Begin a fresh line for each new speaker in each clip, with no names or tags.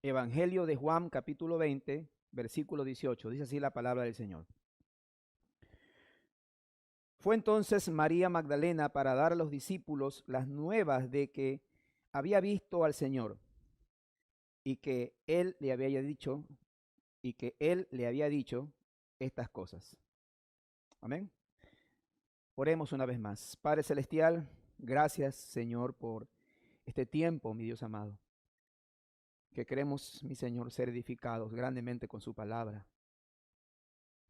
Evangelio de Juan, capítulo 20, versículo 18. Dice así la palabra del Señor. Fue entonces María Magdalena para dar a los discípulos las nuevas de que había visto al Señor y que él le había dicho estas cosas. Amén. Oremos una vez más. Padre celestial, gracias, Señor, por este tiempo, mi Dios amado, que queremos, mi Señor, ser edificados grandemente con su palabra.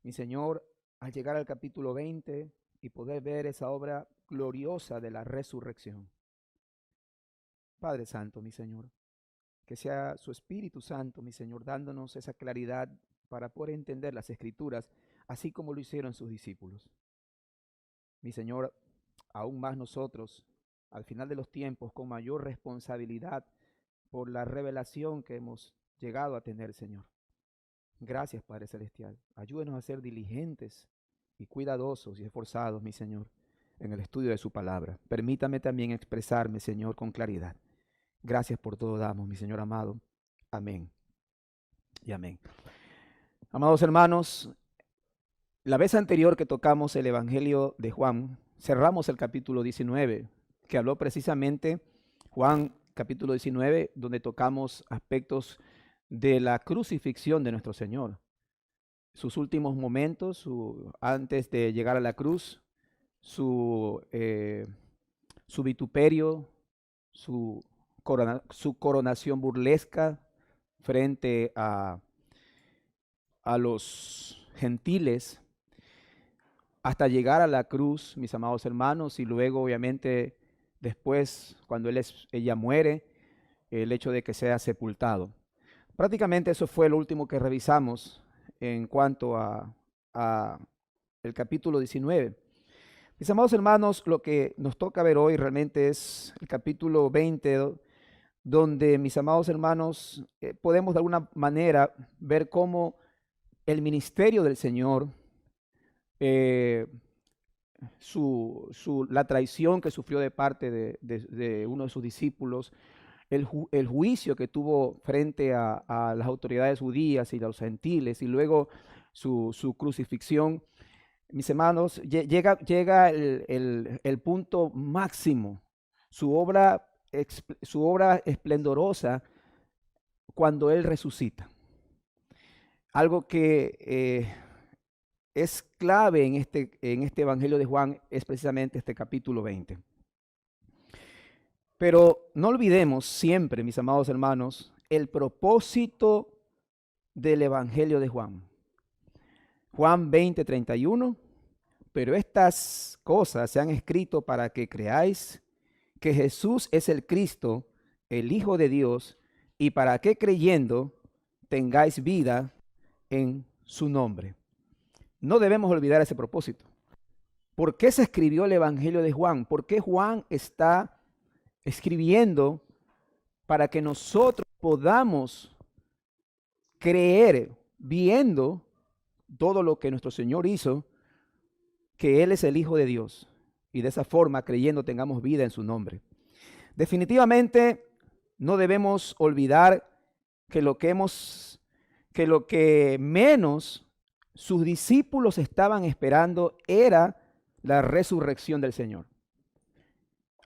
Mi Señor, al llegar al capítulo 20 y poder ver esa obra gloriosa de la resurrección. Padre Santo, mi Señor, que sea su Espíritu Santo, mi Señor, dándonos esa claridad para poder entender las Escrituras, así como lo hicieron sus discípulos. Mi Señor, aún más nosotros, al final de los tiempos, con mayor responsabilidad por la revelación que hemos llegado a tener, Señor. Gracias, Padre Celestial. Ayúdenos a ser diligentes y cuidadosos y esforzados, mi Señor, en el estudio de su palabra. Permítame también expresarme, Señor, con claridad. Gracias por todo damos, mi Señor amado. Amén y amén. Amados hermanos, la vez anterior que tocamos el Evangelio de Juan, cerramos el capítulo 19, que habló precisamente Juan capítulo 19, donde tocamos aspectos de la crucifixión de nuestro Señor. Sus últimos momentos, antes de llegar a la cruz, su vituperio, su coronación burlesca frente a los gentiles, hasta llegar a la cruz, mis amados hermanos, y luego obviamente después, cuando ella muere, el hecho de que sea sepultado. Prácticamente eso fue lo último que revisamos en cuanto a el capítulo 19. Mis amados hermanos, lo que nos toca ver hoy realmente es el capítulo 20, donde, mis amados hermanos, podemos de alguna manera ver cómo el ministerio del Señor, la traición que sufrió de parte de uno de sus discípulos, el juicio que tuvo frente a las autoridades judías y los gentiles, y luego su crucifixión. Mis hermanos, llega el punto máximo, su obra esplendorosa, cuando Él resucita. Algo que es clave en este Evangelio de Juan es precisamente este capítulo 20. Pero no olvidemos siempre, mis amados hermanos, el propósito del Evangelio de Juan. Juan 20:31, pero estas cosas se han escrito para que creáis que Jesús es el Cristo, el Hijo de Dios, y para que creyendo tengáis vida en su nombre. No debemos olvidar ese propósito. ¿Por qué se escribió el Evangelio de Juan? ¿Por qué Juan está escribiendo? Para que nosotros podamos creer, viendo todo lo que nuestro Señor hizo, que Él es el Hijo de Dios, y de esa forma, creyendo, tengamos vida en su nombre. Definitivamente no debemos olvidar que lo que menos sus discípulos estaban esperando era la resurrección del Señor.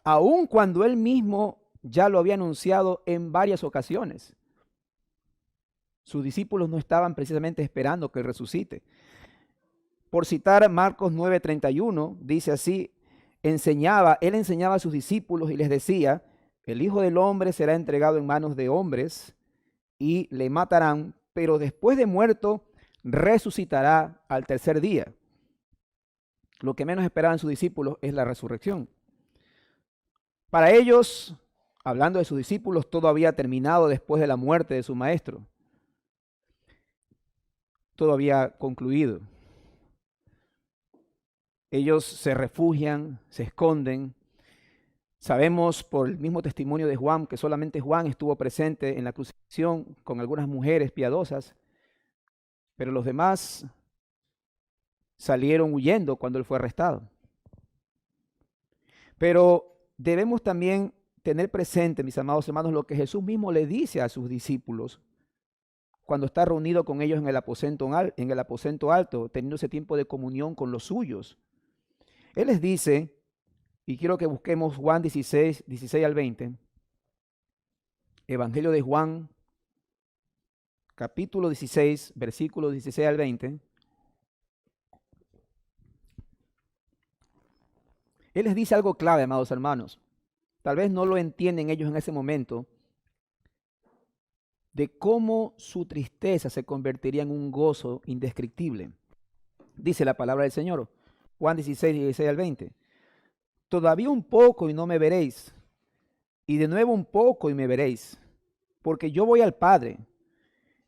Aun cuando Él mismo ya lo había anunciado en varias ocasiones. Sus discípulos no estaban precisamente esperando que Él resucite. Por citar Marcos 9:31, dice así: Él enseñaba a sus discípulos y les decía: el Hijo del Hombre será entregado en manos de hombres y le matarán, pero después de muerto resucitará al tercer día. Lo que menos esperaban sus discípulos es la resurrección. Para ellos, hablando de sus discípulos, todo había terminado después de la muerte de su maestro. Todo había concluido. Ellos se refugian, se esconden. Sabemos por el mismo testimonio de Juan que solamente Juan estuvo presente en la crucifixión con algunas mujeres piadosas, pero los demás salieron huyendo cuando él fue arrestado. Pero debemos también tener presente, mis amados hermanos, lo que Jesús mismo le dice a sus discípulos cuando está reunido con ellos en el aposento alto, teniendo ese tiempo de comunión con los suyos. Él les dice, y quiero que busquemos Juan 16, 16 al 20, Evangelio de Juan, capítulo 16, versículos 16 al 20. Él les dice algo clave, amados hermanos. Tal vez no lo entienden ellos en ese momento, de cómo su tristeza se convertiría en un gozo indescriptible. Dice la palabra del Señor, Juan 16, 16 al 20. Todavía un poco y no me veréis, y de nuevo un poco y me veréis, porque yo voy al Padre.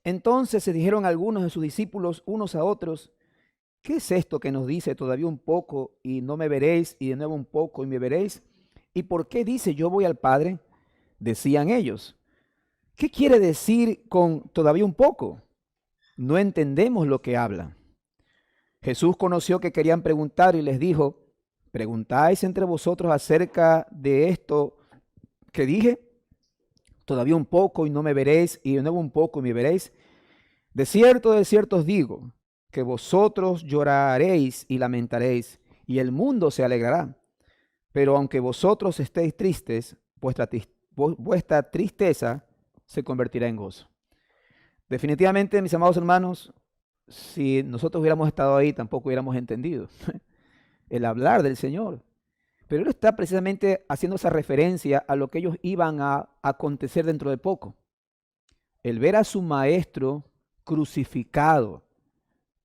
Entonces se dijeron algunos de sus discípulos unos a otros, ¿qué es esto que nos dice todavía un poco y no me veréis, y de nuevo un poco y me veréis? ¿Y por qué dice yo voy al Padre? Decían ellos. ¿Qué quiere decir con todavía un poco? No entendemos lo que habla. Jesús conoció que querían preguntar y les dijo, ¿preguntáis entre vosotros acerca de esto que dije? Todavía un poco y no me veréis, y de nuevo un poco y me veréis. De cierto os digo, que vosotros lloraréis y lamentaréis, y el mundo se alegrará. Pero aunque vosotros estéis tristes, vuestra tristeza se convertirá en gozo. Definitivamente, mis amados hermanos, si nosotros hubiéramos estado ahí, tampoco hubiéramos entendido el hablar del Señor. Pero Él está precisamente haciendo esa referencia a lo que ellos iban a acontecer dentro de poco. El ver a su maestro crucificado.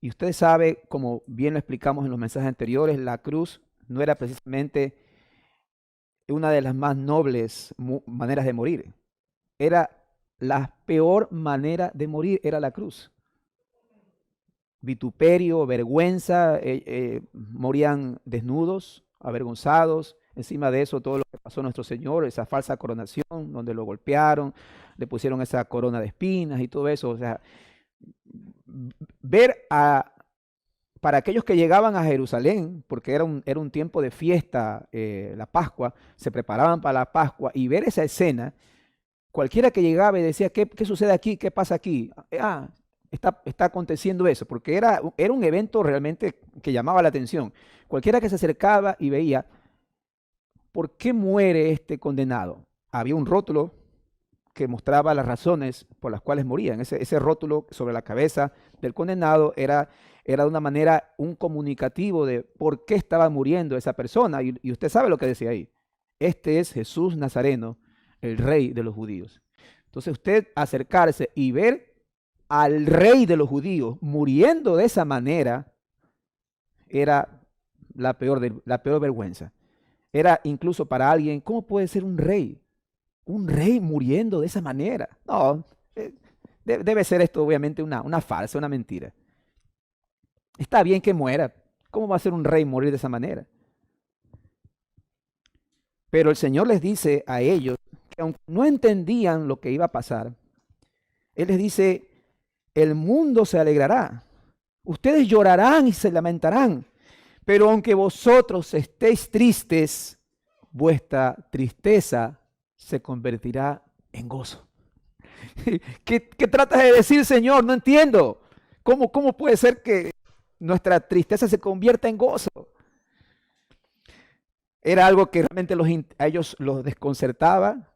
Y usted sabe, como bien lo explicamos en los mensajes anteriores, la cruz no era precisamente una de las más nobles maneras de morir. Era la peor manera de morir, era la cruz. Vituperio, vergüenza, morían desnudos, avergonzados. Encima de eso, todo lo que pasó a nuestro Señor, esa falsa coronación, donde lo golpearon, le pusieron esa corona de espinas y todo eso. O sea, para aquellos que llegaban a Jerusalén, porque era un tiempo de fiesta, la Pascua, se preparaban para la Pascua, y ver esa escena, cualquiera que llegaba y decía, ¿qué sucede aquí? ¿Qué pasa aquí? Está aconteciendo eso, porque era un evento realmente que llamaba la atención. Cualquiera que se acercaba y veía, ¿por qué muere este condenado? Había un rótulo que mostraba las razones por las cuales morían. Ese rótulo sobre la cabeza del condenado era de una manera un comunicativo de por qué estaba muriendo esa persona. Y usted sabe lo que decía ahí. Este es Jesús Nazareno, el rey de los judíos. Entonces usted acercarse y ver al rey de los judíos muriendo de esa manera era la peor vergüenza. Era incluso para alguien, ¿cómo puede ser un rey? Un rey muriendo de esa manera. No, debe ser esto obviamente una farsa, una mentira. Está bien que muera. ¿Cómo va a ser un rey morir de esa manera? Pero el Señor les dice a ellos que aunque no entendían lo que iba a pasar, Él les dice, el mundo se alegrará. Ustedes llorarán y se lamentarán. Pero aunque vosotros estéis tristes, vuestra tristeza se convertirá en gozo. ¿Qué tratas de decir, Señor? No entiendo. ¿Cómo puede ser que nuestra tristeza se convierta en gozo? Era algo que realmente a ellos los desconcertaba.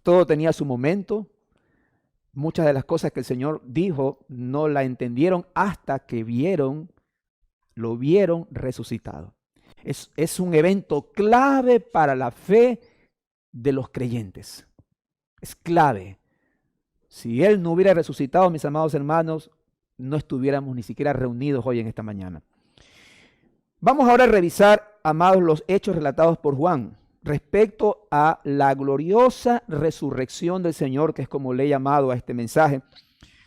Todo tenía su momento. Muchas de las cosas que el Señor dijo no la entendieron hasta que lo vieron resucitado. Es un evento clave para la fe de los creyentes. Es clave. Si Él no hubiera resucitado, mis amados hermanos, no estuviéramos ni siquiera reunidos hoy en esta mañana. Vamos ahora a revisar, amados, los hechos relatados por Juan respecto a la gloriosa resurrección del Señor, que es como le he llamado a este mensaje,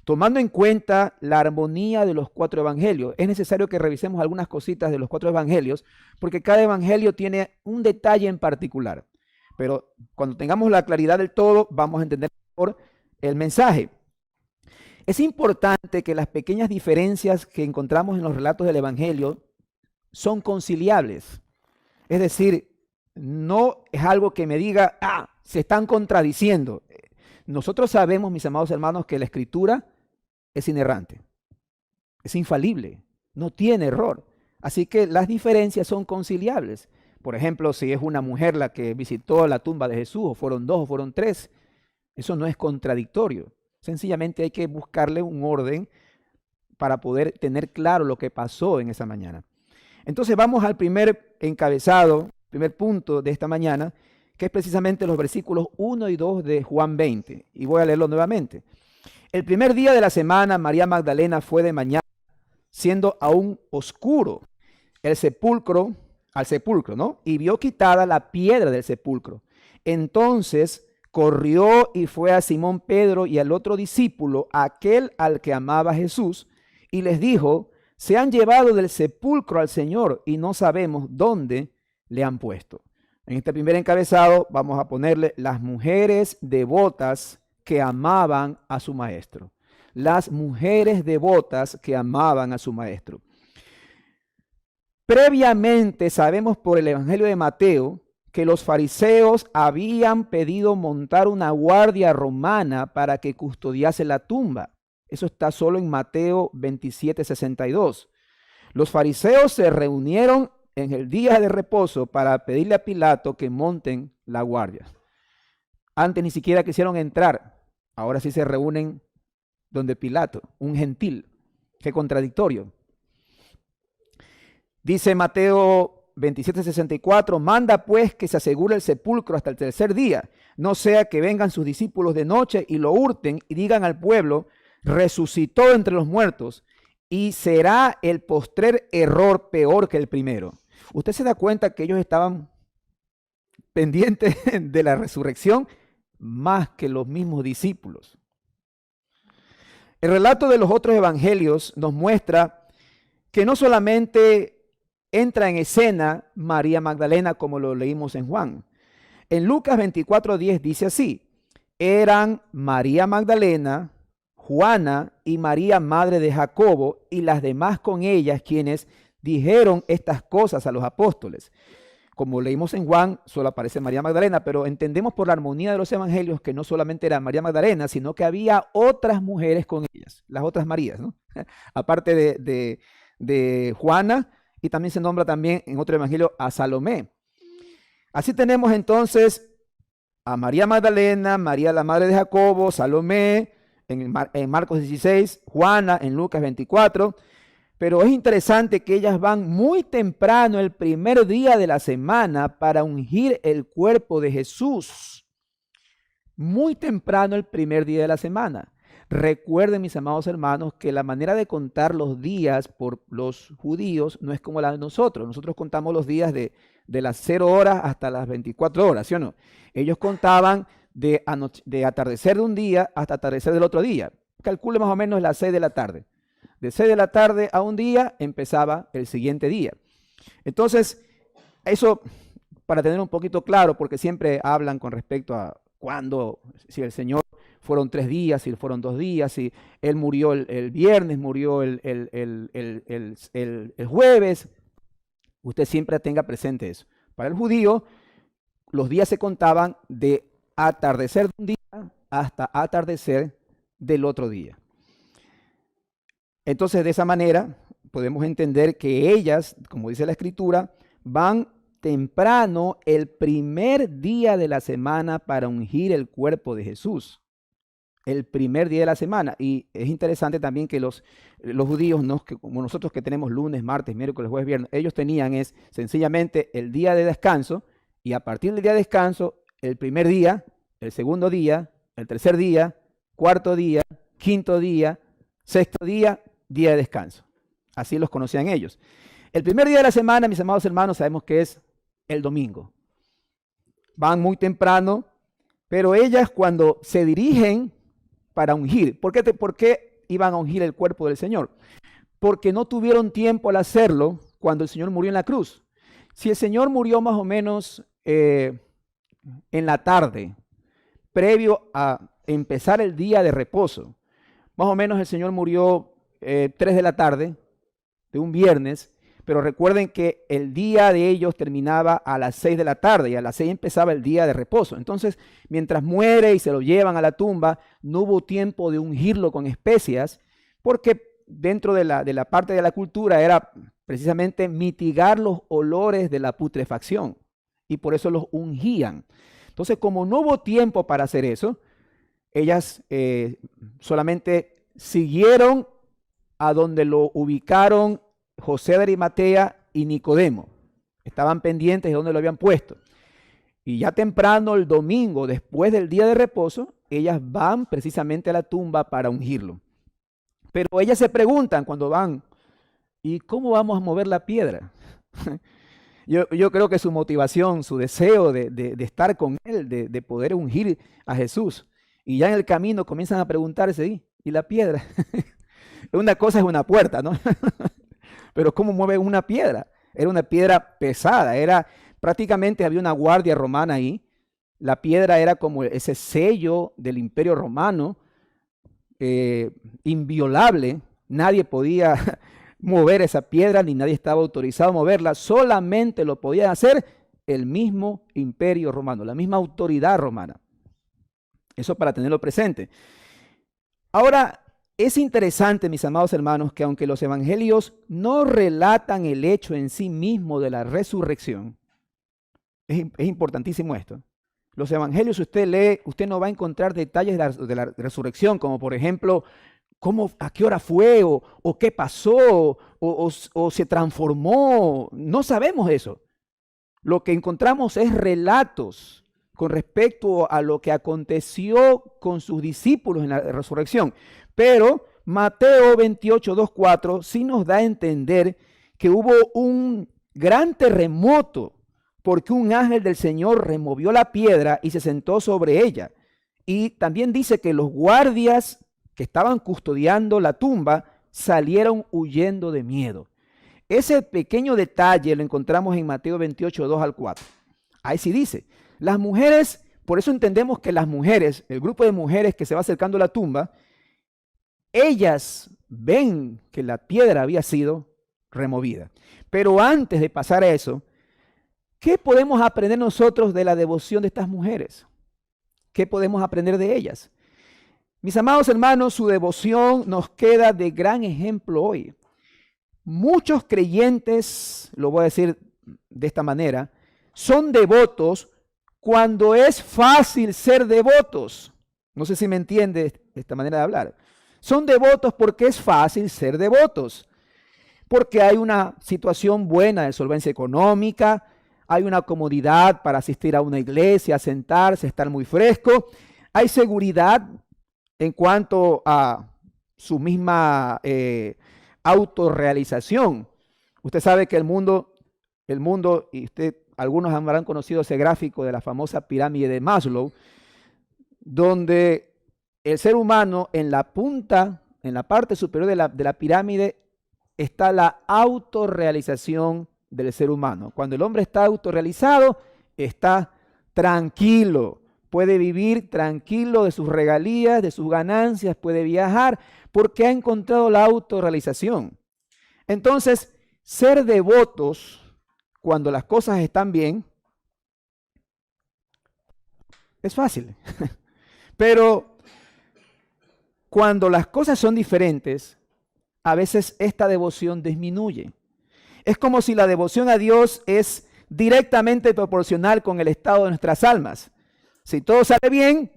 tomando en cuenta la armonía de los 4 evangelios. Es necesario que revisemos algunas cositas de los 4 evangelios, porque cada evangelio tiene un detalle en particular. Pero cuando tengamos la claridad del todo, vamos a entender mejor el mensaje. Es importante que las pequeñas diferencias que encontramos en los relatos del evangelio son conciliables. Es decir, no es algo que me diga, se están contradiciendo. Nosotros sabemos, mis amados hermanos, que la Escritura es inerrante, es infalible, no tiene error. Así que las diferencias son conciliables. Por ejemplo, si es una mujer la que visitó la tumba de Jesús, o fueron dos o fueron tres, eso no es contradictorio. Sencillamente hay que buscarle un orden para poder tener claro lo que pasó en esa mañana. Entonces vamos al primer encabezado, primer punto de esta mañana, que es precisamente los versículos 1 y 2 de Juan 20. Y voy a leerlo nuevamente. El primer día de la semana, María Magdalena fue de mañana, siendo aún oscuro, al sepulcro, ¿no? Y vio quitada la piedra del sepulcro. Entonces corrió y fue a Simón Pedro y al otro discípulo, aquel al que amaba Jesús, y les dijo: se han llevado del sepulcro al Señor y no sabemos dónde le han puesto. En este primer encabezado vamos a ponerle las mujeres devotas que amaban a su maestro. Las mujeres devotas que amaban a su maestro. Previamente sabemos por el Evangelio de Mateo que los fariseos habían pedido montar una guardia romana para que custodiase la tumba. Eso está solo en Mateo 27:62. Los fariseos se reunieron en el día de reposo para pedirle a Pilato que monten la guardia. Antes ni siquiera quisieron entrar, ahora sí se reúnen donde Pilato, un gentil. Qué contradictorio. Dice Mateo 27:64, manda pues que se asegure el sepulcro hasta el tercer día, no sea que vengan sus discípulos de noche y lo hurten y digan al pueblo: resucitó entre los muertos, y será el postrer error peor que el primero. Usted se da cuenta que ellos estaban pendientes de la resurrección más que los mismos discípulos. El relato de los otros evangelios nos muestra que no solamente entra en escena María Magdalena como lo leímos en Juan. En Lucas 24:10 dice así: eran María Magdalena, Juana y María, madre de Jacobo, y las demás con ellas, quienes dijeron estas cosas a los apóstoles. Como leímos en Juan, solo aparece María Magdalena, pero entendemos por la armonía de los evangelios que no solamente era María Magdalena, sino que había otras mujeres con ellas, las otras Marías, ¿no? Aparte de Juana, y también se nombra también en otro evangelio a Salomé. Así tenemos entonces a María Magdalena, María la madre de Jacobo, Salomé, en Marcos 16, Juana en Lucas 24, pero es interesante que ellas van muy temprano el primer día de la semana para ungir el cuerpo de Jesús. Muy temprano el primer día de la semana. Recuerden, mis amados hermanos, que la manera de contar los días por los judíos no es como la de nosotros. Nosotros contamos los días de las 0 horas hasta las 24 horas, ¿sí o no? Ellos contaban de atardecer de un día hasta atardecer del otro día. Calcule más o menos las 6 de la tarde. De 6 de la tarde a un día empezaba el siguiente día. Entonces, eso para tener un poquito claro, porque siempre hablan con respecto a cuándo, si el Señor fueron 3 días, si fueron 2 días, si Él murió el viernes, murió el jueves. Usted siempre tenga presente eso. Para el judío, los días se contaban de atardecer de un día hasta atardecer del otro día. Entonces, de esa manera, podemos entender que ellas, como dice la Escritura, van temprano el primer día de la semana para ungir el cuerpo de Jesús. El primer día de la semana. Y es interesante también que los judíos, ¿no?, que como nosotros que tenemos lunes, martes, miércoles, jueves, viernes, ellos tenían es sencillamente el día de descanso, y a partir del día de descanso, el primer día, el segundo día, el tercer día, cuarto día, quinto día, sexto día, día de descanso. Así los conocían ellos. El primer día de la semana, mis amados hermanos, sabemos que es el domingo. Van muy temprano, pero ellas cuando se dirigen para ungir, ¿por qué iban a ungir el cuerpo del Señor? Porque no tuvieron tiempo al hacerlo cuando el Señor murió en la cruz. Si el Señor murió más o menos en la tarde, previo a empezar el día de reposo, más o menos el Señor murió 3 de la tarde de un viernes, Pero recuerden que el día de ellos terminaba a las 6 de la tarde y a las 6 empezaba el día de reposo. Entonces, mientras muere y se lo llevan a la tumba, no hubo tiempo de ungirlo con especias, porque dentro de la parte de la cultura era precisamente mitigar los olores de la putrefacción, y por eso los ungían. Entonces, como no hubo tiempo para hacer eso, ellas solamente siguieron a donde lo ubicaron José de Arimatea y Nicodemo. Estaban pendientes de dónde lo habían puesto. Y ya temprano, el domingo, después del día de reposo, ellas van precisamente a la tumba para ungirlo. Pero ellas se preguntan cuando van, ¿y cómo vamos a mover la piedra? Yo creo que su motivación, su deseo de estar con él, de poder ungir a Jesús. Y ya en el camino comienzan a preguntarse, ¿y la piedra? Una cosa es una puerta, ¿no? Pero ¿cómo mueve una piedra? Era una piedra pesada, prácticamente había una guardia romana ahí. La piedra era como ese sello del Imperio Romano, inviolable. Nadie podía mover esa piedra, ni nadie estaba autorizado a moverla. Solamente lo podía hacer el mismo Imperio Romano, la misma autoridad romana. Eso para tenerlo presente. Ahora, es interesante, mis amados hermanos, que aunque los evangelios no relatan el hecho en sí mismo de la resurrección, es importantísimo esto. Los evangelios, usted lee, usted no va a encontrar detalles de la resurrección, como por ejemplo, a qué hora fue, o qué pasó, o se transformó. No sabemos eso. Lo que encontramos es relatos con respecto a lo que aconteció con sus discípulos en la resurrección. Pero Mateo 28, 2, 4 sí nos da a entender que hubo un gran terremoto porque un ángel del Señor removió la piedra y se sentó sobre ella. Y también dice que los guardias que estaban custodiando la tumba salieron huyendo de miedo. Ese pequeño detalle lo encontramos en Mateo 28, 2 al 4. Ahí sí dice, las mujeres, por eso entendemos que las mujeres, el grupo de mujeres que se va acercando a la tumba, ellas ven que la piedra había sido removida. Pero antes de pasar a eso, ¿qué podemos aprender nosotros de la devoción de estas mujeres? ¿Qué podemos aprender de ellas? Mis amados hermanos, su devoción nos queda de gran ejemplo hoy. Muchos creyentes, lo voy a decir de esta manera, son devotos cuando es fácil ser devotos. No sé si me entiende esta manera de hablar. Son devotos porque es fácil ser devotos, porque hay una situación buena de solvencia económica, hay una comodidad para asistir a una iglesia, sentarse, estar muy fresco, hay seguridad en cuanto a su misma autorrealización. Usted sabe que el mundo, y algunos habrán conocido ese gráfico de la famosa pirámide de Maslow, donde el ser humano en la punta, en la parte superior de la pirámide, está la autorrealización del ser humano. Cuando el hombre está autorrealizado, está tranquilo, puede vivir tranquilo de sus regalías, de sus ganancias, puede viajar, porque ha encontrado la autorrealización. Entonces, ser devotos cuando las cosas están bien es fácil, pero cuando las cosas son diferentes, a veces esta devoción disminuye. Es como si la devoción a Dios es directamente proporcional con el estado de nuestras almas. Si todo sale bien,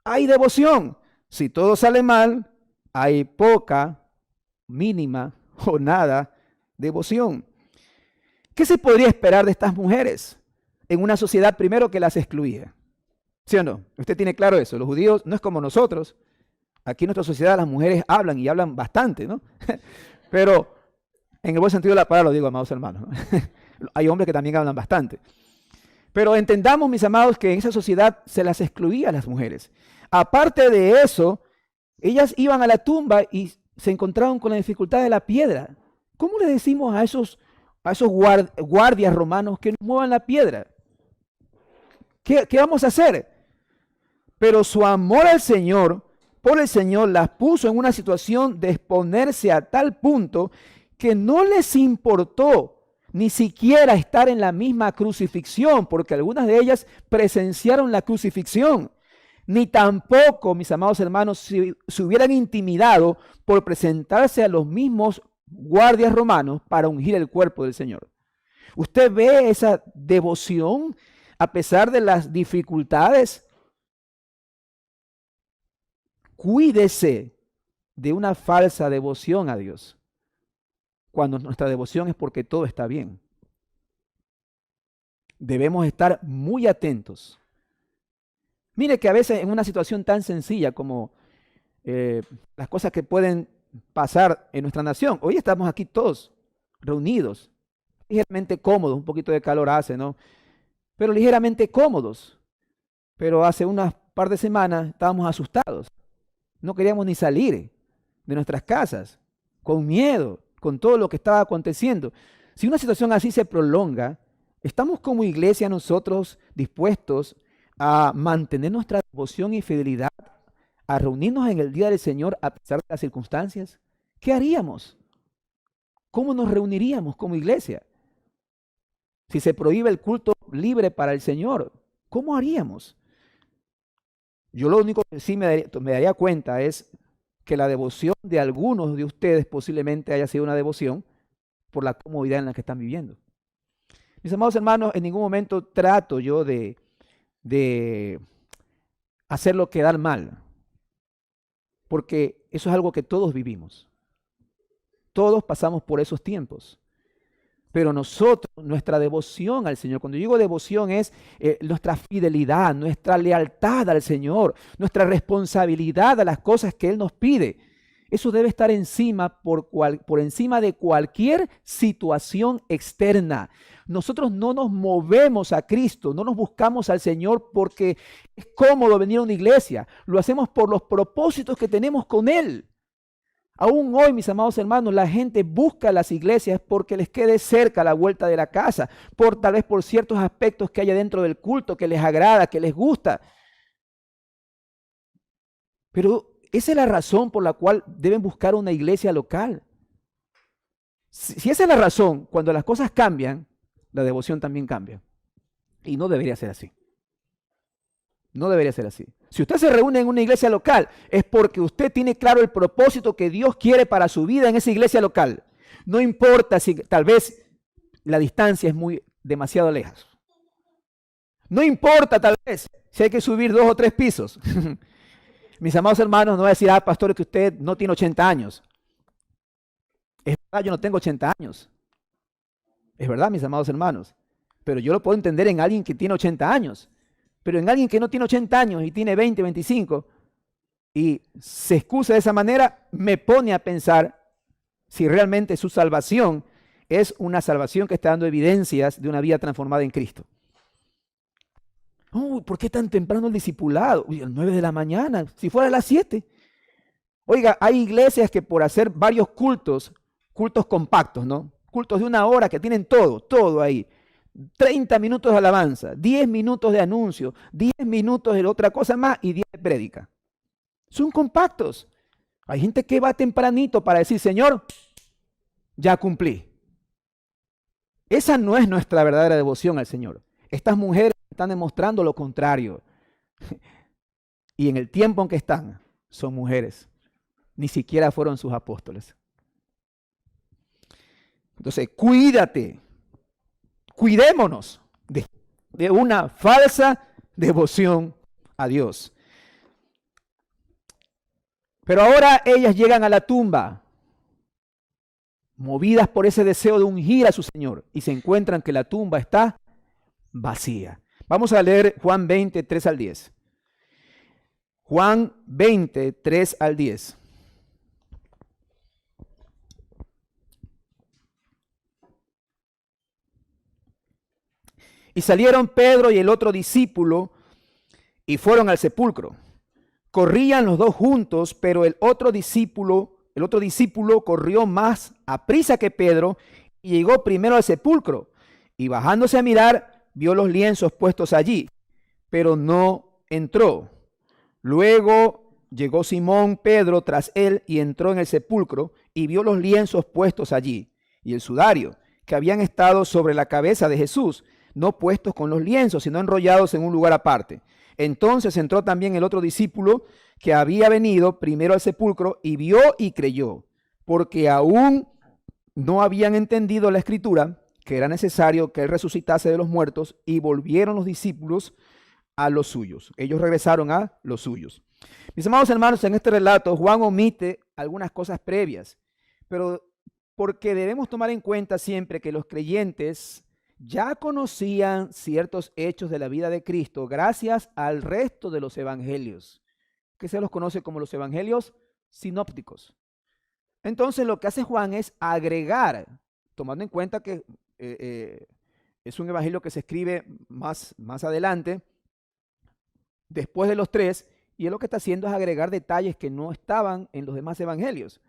hay devoción. Si todo sale mal, hay poca, mínima o nada devoción. ¿Qué se podría esperar de estas mujeres en una sociedad primero que las excluía? ¿Sí o no? Usted tiene claro eso. Los judíos no es como nosotros. Aquí en nuestra sociedad las mujeres hablan y hablan bastante, ¿no? Pero en el buen sentido de la palabra lo digo, amados hermanos. Hay hombres que también hablan bastante. Pero entendamos, mis amados, que en esa sociedad se las excluía a las mujeres. Aparte de eso, ellas iban a la tumba y se encontraban con la dificultad de la piedra. ¿Cómo le decimos a esos guardias romanos que no muevan la piedra? ¿Qué vamos a hacer? Pero su amor al Señor, por el Señor, las puso en una situación de exponerse a tal punto que no les importó ni siquiera estar en la misma crucifixión, porque algunas de ellas presenciaron la crucifixión, ni tampoco, mis amados hermanos, se hubieran intimidado por presentarse a los mismos guardias romanos para ungir el cuerpo del Señor. ¿Usted ve esa devoción a pesar de las dificultades? Cuídese de una falsa devoción a Dios, cuando nuestra devoción es porque todo está bien. Debemos estar muy atentos. Mire que a veces en una situación tan sencilla como las cosas que pueden pasar en nuestra nación, hoy estamos aquí todos reunidos, ligeramente cómodos, un poquito de calor hace, ¿no? Pero ligeramente cómodos. Pero hace unas par de semanas estábamos asustados. No queríamos ni salir de nuestras casas, con miedo, con todo lo que estaba aconteciendo. Si una situación así se prolonga, ¿estamos como iglesia nosotros dispuestos a mantener nuestra devoción y fidelidad, a reunirnos en el día del Señor a pesar de las circunstancias? ¿Qué haríamos? ¿Cómo nos reuniríamos como iglesia? Si se prohíbe el culto libre para el Señor, ¿cómo haríamos? Yo lo único que sí me daría cuenta es que la devoción de algunos de ustedes posiblemente haya sido una devoción por la comodidad en la que están viviendo. Mis amados hermanos, en ningún momento trato yo de hacerlo quedar mal, porque eso es algo que todos vivimos. Todos pasamos por esos tiempos. Pero nosotros, nuestra devoción al Señor, cuando digo devoción es nuestra fidelidad, nuestra lealtad al Señor, nuestra responsabilidad a las cosas que Él nos pide. Eso debe estar encima por encima de cualquier situación externa. Nosotros no nos movemos a Cristo, no nos buscamos al Señor porque es cómodo venir a una iglesia. Lo hacemos por los propósitos que tenemos con Él. Aún hoy, mis amados hermanos, la gente busca las iglesias porque les quede cerca la vuelta de la casa, tal vez por ciertos aspectos que haya dentro del culto que les agrada, que les gusta. Pero esa es la razón por la cual deben buscar una iglesia local. Si esa es la razón, cuando las cosas cambian, la devoción también cambia. Y no debería ser así. No debería ser así. Si usted se reúne en una iglesia local, es porque usted tiene claro el propósito que Dios quiere para su vida en esa iglesia local. No importa si tal vez la distancia es demasiado lejos. No importa tal vez si hay que subir 2 o 3 pisos. Mis amados hermanos, no voy a decir, pastor, que usted no tiene 80 años. Es verdad, yo no tengo 80 años. Es verdad, mis amados hermanos. Pero yo lo puedo entender en alguien que tiene 80 años. Pero en alguien que no tiene 80 años y tiene 20, 25 y se excusa de esa manera, me pone a pensar si realmente su salvación es una salvación que está dando evidencias de una vida transformada en Cristo. ¿Por qué tan temprano el discipulado? A las 9 de la mañana, si fuera a las 7. Oiga, hay iglesias que por hacer varios cultos compactos, ¿no? Cultos de 1 hora que tienen todo ahí. 30 minutos de alabanza, 10 minutos de anuncio, 10 minutos de otra cosa más y 10 de prédica. Son compactos. Hay gente que va tempranito para decir, Señor, ya cumplí. Esa no es nuestra verdadera devoción al Señor. Estas mujeres están demostrando lo contrario. Y en el tiempo en que están, son mujeres. Ni siquiera fueron sus apóstoles. Entonces, cuidémonos de una falsa devoción a Dios. Pero ahora ellas llegan a la tumba, movidas por ese deseo de ungir a su Señor, y se encuentran que la tumba está vacía. Vamos a leer Juan 20, 3 al 10. Juan 20, 3 al 10. Y salieron Pedro y el otro discípulo y fueron al sepulcro. Corrían los dos juntos, pero el otro discípulo corrió más aprisa que Pedro y llegó primero al sepulcro. Y bajándose a mirar, vio los lienzos puestos allí, pero no entró. Luego llegó Simón Pedro tras él y entró en el sepulcro y vio los lienzos puestos allí y el sudario, que habían estado sobre la cabeza de Jesús, no puestos con los lienzos, sino enrollados en un lugar aparte. Entonces entró también el otro discípulo que había venido primero al sepulcro y vio y creyó, porque aún no habían entendido la escritura, que era necesario que él resucitase de los muertos, y volvieron los discípulos a los suyos. Ellos regresaron a los suyos. Mis amados hermanos, en este relato Juan omite algunas cosas previas, pero porque debemos tomar en cuenta siempre que los creyentes ya conocían ciertos hechos de la vida de Cristo gracias al resto de los evangelios, que se los conoce como los evangelios sinópticos. Entonces lo que hace Juan es agregar, tomando en cuenta que es un evangelio que se escribe más adelante, después de los tres, y él lo que está haciendo es agregar detalles que no estaban en los demás evangelios.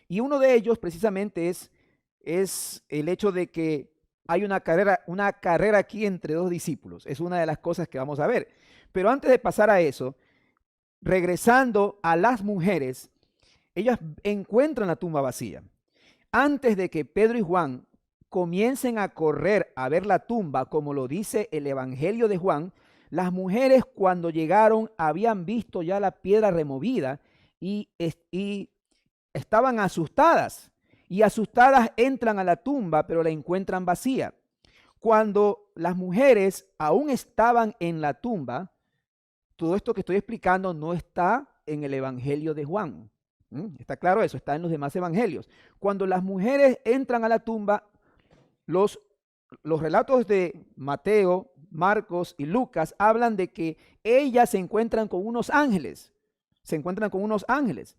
Y uno de ellos precisamente es el hecho de que hay una carrera aquí entre dos discípulos. Es una de las cosas que vamos a ver. Pero antes de pasar a eso, regresando a las mujeres, ellas encuentran la tumba vacía. Antes de que Pedro y Juan comiencen a correr a ver la tumba, como lo dice el Evangelio de Juan, las mujeres cuando llegaron habían visto ya la piedra removida y estaban asustadas. Y asustadas entran a la tumba, pero la encuentran vacía. Cuando las mujeres aún estaban en la tumba, todo esto que estoy explicando no está en el Evangelio de Juan. ¿Está claro eso? Está en los demás evangelios. Cuando las mujeres entran a la tumba, los relatos de Mateo, Marcos y Lucas hablan de que ellas se encuentran con unos ángeles. Se encuentran con unos ángeles.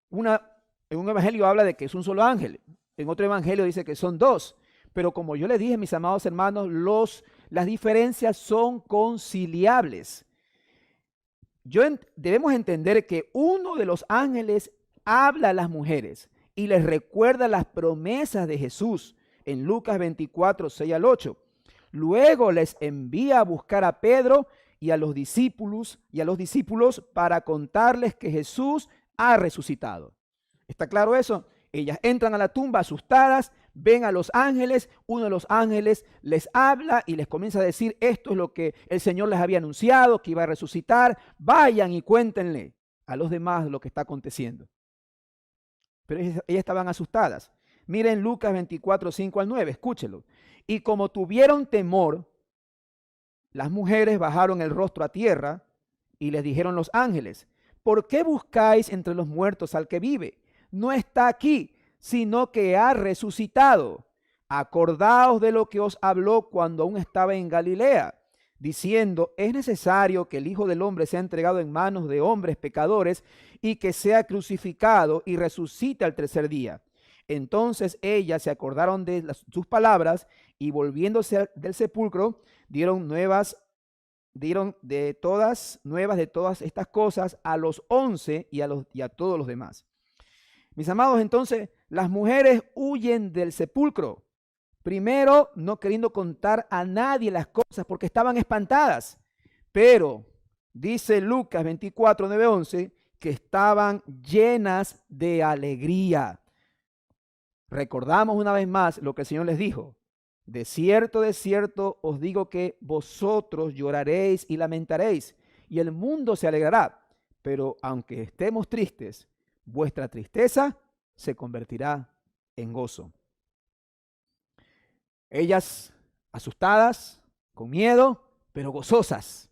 En un evangelio habla de que es un solo ángel. En otro evangelio dice que son dos. Pero como yo les dije, mis amados hermanos, las diferencias son conciliables. Debemos entender que uno de los ángeles habla a las mujeres y les recuerda las promesas de Jesús en Lucas 24, 6 al 8. Luego les envía a buscar a Pedro y a los discípulos para contarles que Jesús ha resucitado. ¿Está claro eso? Ellas entran a la tumba asustadas, ven a los ángeles, uno de los ángeles les habla y les comienza a decir, esto es lo que el Señor les había anunciado, que iba a resucitar, vayan y cuéntenle a los demás lo que está aconteciendo. Pero ellas estaban asustadas. Miren Lucas 24, 5 al 9, escúchelo. Y como tuvieron temor, las mujeres bajaron el rostro a tierra y les dijeron los ángeles, ¿por qué buscáis entre los muertos al que vive? No está aquí, sino que ha resucitado. Acordaos de lo que os habló cuando aún estaba en Galilea, diciendo, es necesario que el Hijo del Hombre sea entregado en manos de hombres pecadores y que sea crucificado y resucite al tercer día. Entonces ellas se acordaron de sus palabras y volviéndose del sepulcro, dieron nuevas de todas estas cosas a los 11 y a todos los demás. Mis amados, entonces las mujeres huyen del sepulcro. Primero, no queriendo contar a nadie las cosas porque estaban espantadas. Pero dice Lucas 24, 9, 11, que estaban llenas de alegría. Recordamos una vez más lo que el Señor les dijo. De cierto os digo que vosotros lloraréis y lamentaréis, y el mundo se alegrará. Pero aunque estemos tristes, vuestra tristeza se convertirá en gozo. Ellas asustadas, con miedo, pero gozosas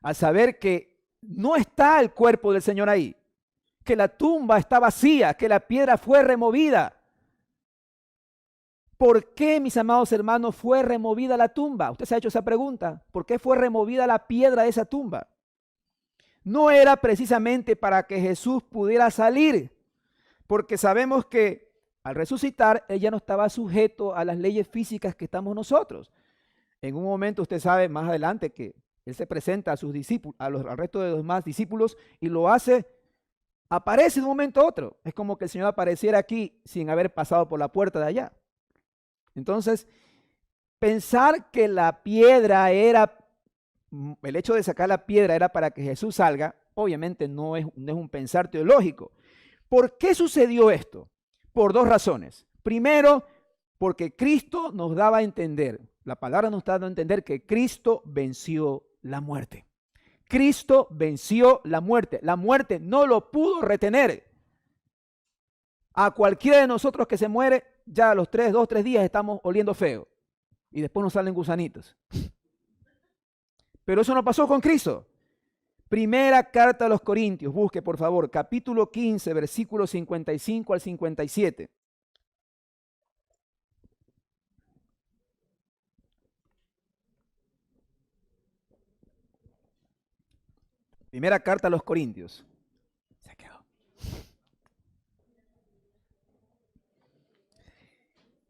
al saber que no está el cuerpo del Señor ahí, que la tumba está vacía, que la piedra fue removida. ¿Por qué, mis amados hermanos, fue removida la tumba? Usted se ha hecho esa pregunta. ¿Por qué fue removida la piedra de esa tumba? No era precisamente para que Jesús pudiera salir, porque sabemos que al resucitar, él ya no estaba sujeto a las leyes físicas que estamos nosotros. En un momento usted sabe más adelante que él se presenta a sus discípulos, al resto de los demás discípulos y lo hace, aparece de un momento a otro. Es como que el Señor apareciera aquí sin haber pasado por la puerta de allá. Entonces, pensar que la piedra era, el hecho de sacar la piedra era para que Jesús salga, obviamente no es un pensar teológico. ¿Por qué sucedió esto? por dos razones. Primero, porque Cristo nos daba a entender, la palabra nos está dando a entender que Cristo venció la muerte. Cristo venció la muerte. La muerte no lo pudo retener. A cualquiera de nosotros que se muere, ya a los 2, 3 días estamos oliendo feo. Y después nos salen gusanitos. Pero eso no pasó con Cristo. Primera carta a los Corintios, busque por favor, capítulo 15, versículos 55 al 57. Primera carta a los Corintios. Se quedó.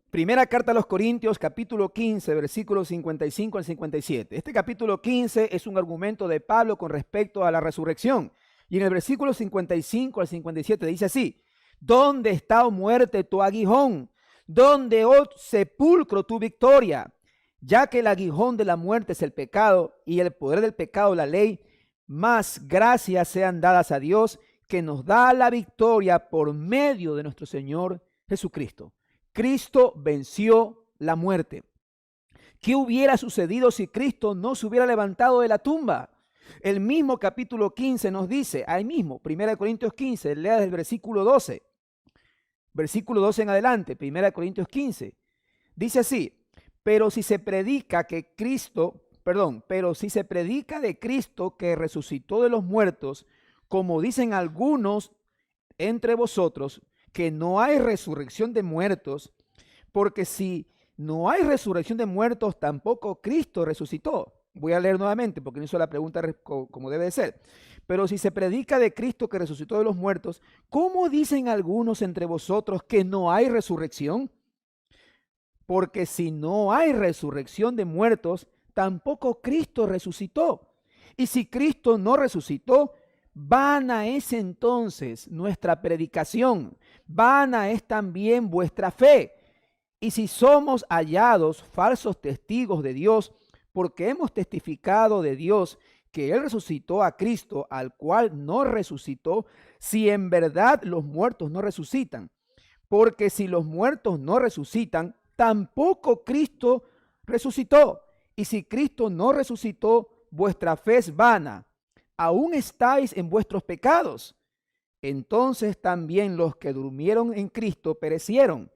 Primera carta a los Corintios, capítulo 15, versículos 55 al 57. Este capítulo 15 es un argumento de Pablo con respecto a la resurrección. Y en el versículo 55 al 57 dice así: ¿Dónde está, oh muerte, tu aguijón? ¿Dónde, oh sepulcro, tu victoria? Ya que el aguijón de la muerte es el pecado y el poder del pecado la ley, más gracias sean dadas a Dios, que nos da la victoria por medio de nuestro Señor Jesucristo. Cristo venció la muerte. ¿Qué hubiera sucedido si Cristo no se hubiera levantado de la tumba? El mismo capítulo 15 nos dice, ahí mismo, 1 Corintios 15, lea desde el versículo 12. Versículo 12 en adelante, 1 Corintios 15. Dice así: pero si se predica de Cristo que resucitó de los muertos, como dicen algunos entre vosotros, que no hay resurrección de muertos, porque si no hay resurrección de muertos, tampoco Cristo resucitó. Voy a leer nuevamente porque no hizo la pregunta como debe de ser. Pero si se predica de Cristo que resucitó de los muertos, ¿cómo dicen algunos entre vosotros que no hay resurrección? Porque si no hay resurrección de muertos, tampoco Cristo resucitó. Y si Cristo no resucitó, vana es entonces nuestra predicación, vana es también vuestra fe. Y si somos hallados falsos testigos de Dios, porque hemos testificado de Dios que Él resucitó a Cristo, al cual no resucitó, si en verdad los muertos no resucitan. Porque si los muertos no resucitan, tampoco Cristo resucitó. Y si Cristo no resucitó, vuestra fe es vana. Aún estáis en vuestros pecados. Entonces también los que durmieron en Cristo perecieron.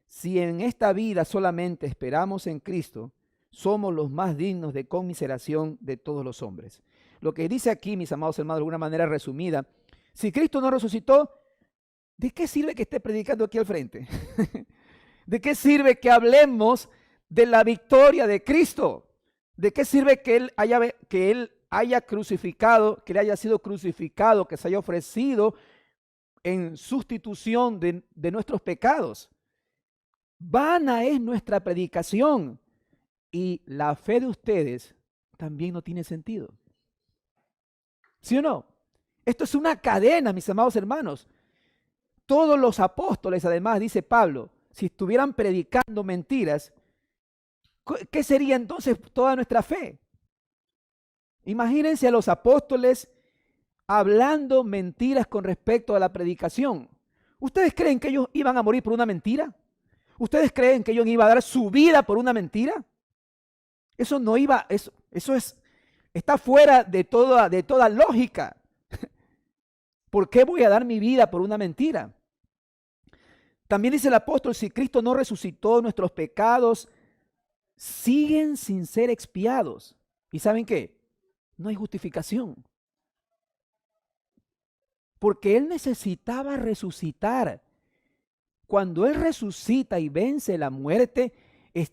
Si en esta vida solamente esperamos en Cristo, somos los más dignos de conmiseración de todos los hombres. Lo que dice aquí, mis amados hermanos, de alguna manera resumida, si Cristo no resucitó, ¿de qué sirve que esté predicando aquí al frente? ¿De qué sirve que hablemos de la victoria de Cristo? ¿De qué sirve que Él haya crucificado, que Él haya sido crucificado, que se haya ofrecido en sustitución de nuestros pecados? Vana es nuestra predicación y la fe de ustedes también no tiene sentido. ¿Sí o no? Esto es una cadena, mis amados hermanos. Todos los apóstoles, además, dice Pablo, si estuvieran predicando mentiras, ¿qué sería entonces toda nuestra fe? Imagínense a los apóstoles hablando mentiras con respecto a la predicación. ¿Ustedes creen que ellos iban a morir por una mentira? ¿Ustedes creen que ellos iban a dar su vida por una mentira? Eso no iba, está fuera de toda lógica. ¿Por qué voy a dar mi vida por una mentira? También dice el apóstol, si Cristo no resucitó, nuestros pecados siguen sin ser expiados. ¿Y saben qué? No hay justificación. Porque Él necesitaba resucitar. Cuando Él resucita y vence la muerte,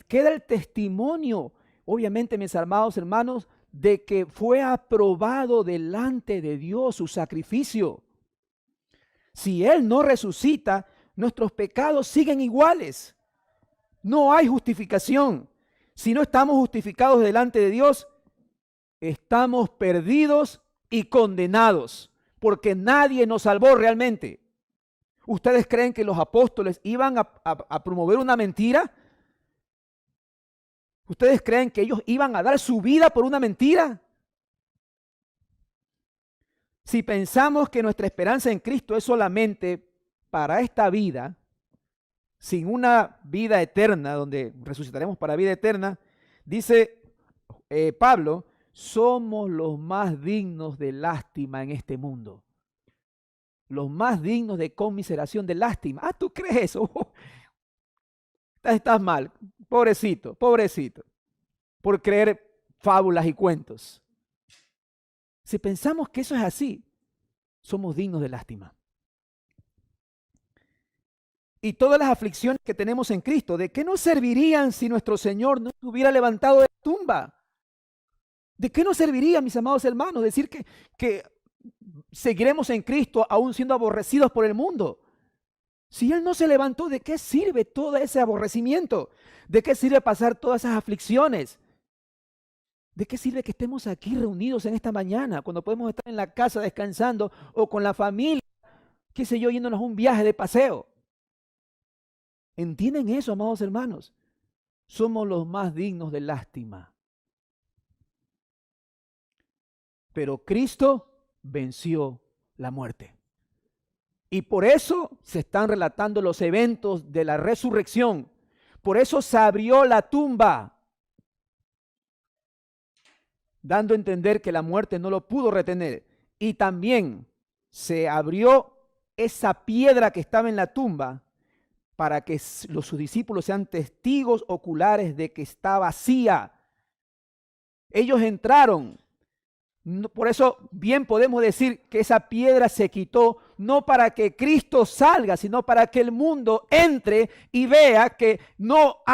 queda el testimonio, obviamente, mis amados hermanos, de que fue aprobado delante de Dios su sacrificio. Si Él no resucita, nuestros pecados siguen iguales. No hay justificación. Si no estamos justificados delante de Dios, estamos perdidos y condenados, porque nadie nos salvó realmente. ¿Ustedes creen que los apóstoles iban a promover una mentira? ¿Ustedes creen que ellos iban a dar su vida por una mentira? Si pensamos que nuestra esperanza en Cristo es solamente para esta vida, sin una vida eterna, donde resucitaremos para vida eterna, dice Pablo, somos los más dignos de lástima en este mundo. Los más dignos de conmiseración, de lástima. Ah, ¿tú crees eso? Estás mal. Pobrecito, pobrecito. Por creer fábulas y cuentos. Si pensamos que eso es así, somos dignos de lástima. Y todas las aflicciones que tenemos en Cristo, ¿de qué nos servirían si nuestro Señor no se hubiera levantado de la tumba? ¿De qué nos serviría, mis amados hermanos, decir que seguiremos en Cristo aún siendo aborrecidos por el mundo? Si Él no se levantó, ¿de qué sirve todo ese aborrecimiento? ¿De qué sirve pasar todas esas aflicciones? ¿De qué sirve que estemos aquí reunidos en esta mañana cuando podemos estar en la casa descansando o con la familia, qué sé yo, yéndonos a un viaje de paseo? ¿Entienden eso, amados hermanos? Somos los más dignos de lástima. Pero Cristo venció la muerte. Y por eso se están relatando los eventos de la resurrección. Por eso se abrió la tumba, dando a entender que la muerte no lo pudo retener. Y también se abrió esa piedra que estaba en la tumba para que sus discípulos sean testigos oculares de que está vacía. Ellos entraron. Por eso bien podemos decir que esa piedra se quitó no para que Cristo salga, sino para que el mundo entre y vea que no